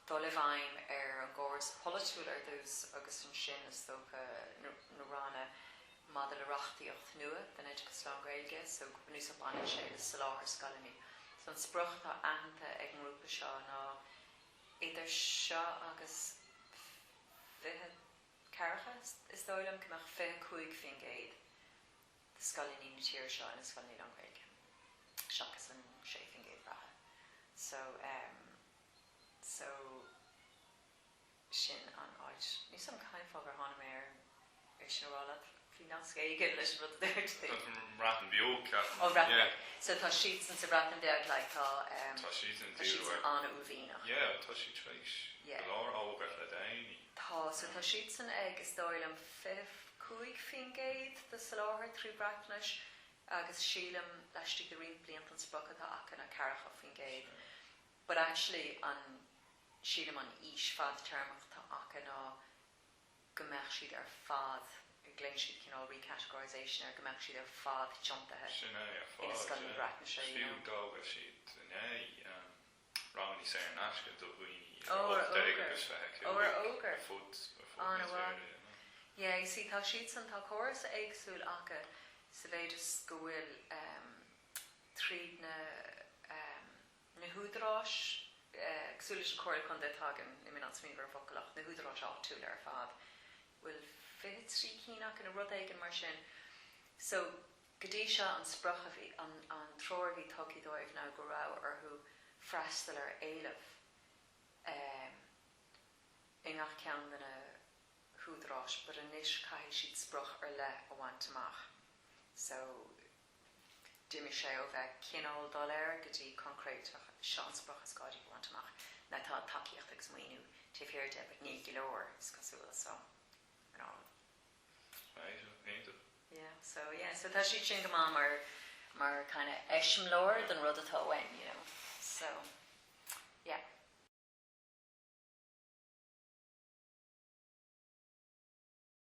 [SPEAKER 1] Dulibhaim ar an gcóras politúil ar dús agus an sin is tócha na rána mad le reachtaíocht nua den Oideachas Slán Gaeilge so go nús op anna sé le sa láthair scalaní. So an spruch tá aithneanta ag an grúpa seo ná idir seo agus 20 carcha is dóilm cumach 25 fin géad de scalaní na tíir seo na scalaní Slán Gaeilge. Seachas an 6 fin géad bratha. So sin an áid. Nís am caiinfog ar tháinig mé ar sin rála fi nás Gaeilge leis rud dúirt.
[SPEAKER 2] Brathan beag.
[SPEAKER 1] Oh, Brathan. So tá siad san sa Brathan beag tá
[SPEAKER 2] siad
[SPEAKER 1] anna uaimhína.
[SPEAKER 2] Yeah, tá siad treis. Lár ágat le daoine.
[SPEAKER 1] So tá siad san ag is dóilm 5 fin géad de sa láthair trí Brathnais agus sílam leistigh de rion bliant an sprucha tá acha na carcha fin géad. But actually sílam an ís fad termach tá acha ná gombeach siad ar fad gléin siad cinál recategorisation ar gombeach siad ar fad tiontathe in scoilní Brathnais sé.
[SPEAKER 2] Fiú gága siad rámaní sé an asca do bhuaoine agus
[SPEAKER 1] ógar
[SPEAKER 2] fud
[SPEAKER 1] yeah, you see tá siad san tá córas éagsúil acha sa bhéidir go bhfuil tríd na húdrás agsúla sin cóir chun de tagan I mí an smíomh ar focalach na húdrás áitiúil ar fad bhfuil 23 cíach in a rud éigen mar sin so godí seo an spruch a bhí an tror bhí tugaí dóibh ná go rá arthú freistal ar éilemh ingach ceann na húdrás but inis caiithigh siad spruch ar le a bhaint amach so Jimmy sé ó bheith cinál dóir gotí concrét seo an spruch is gáidí bhaint amach na tá takeíocht agus muoinú tíobh hir de but ní go leor is cosúla so so tá siad sin go mar kind of eisiom leir den rud atá wein so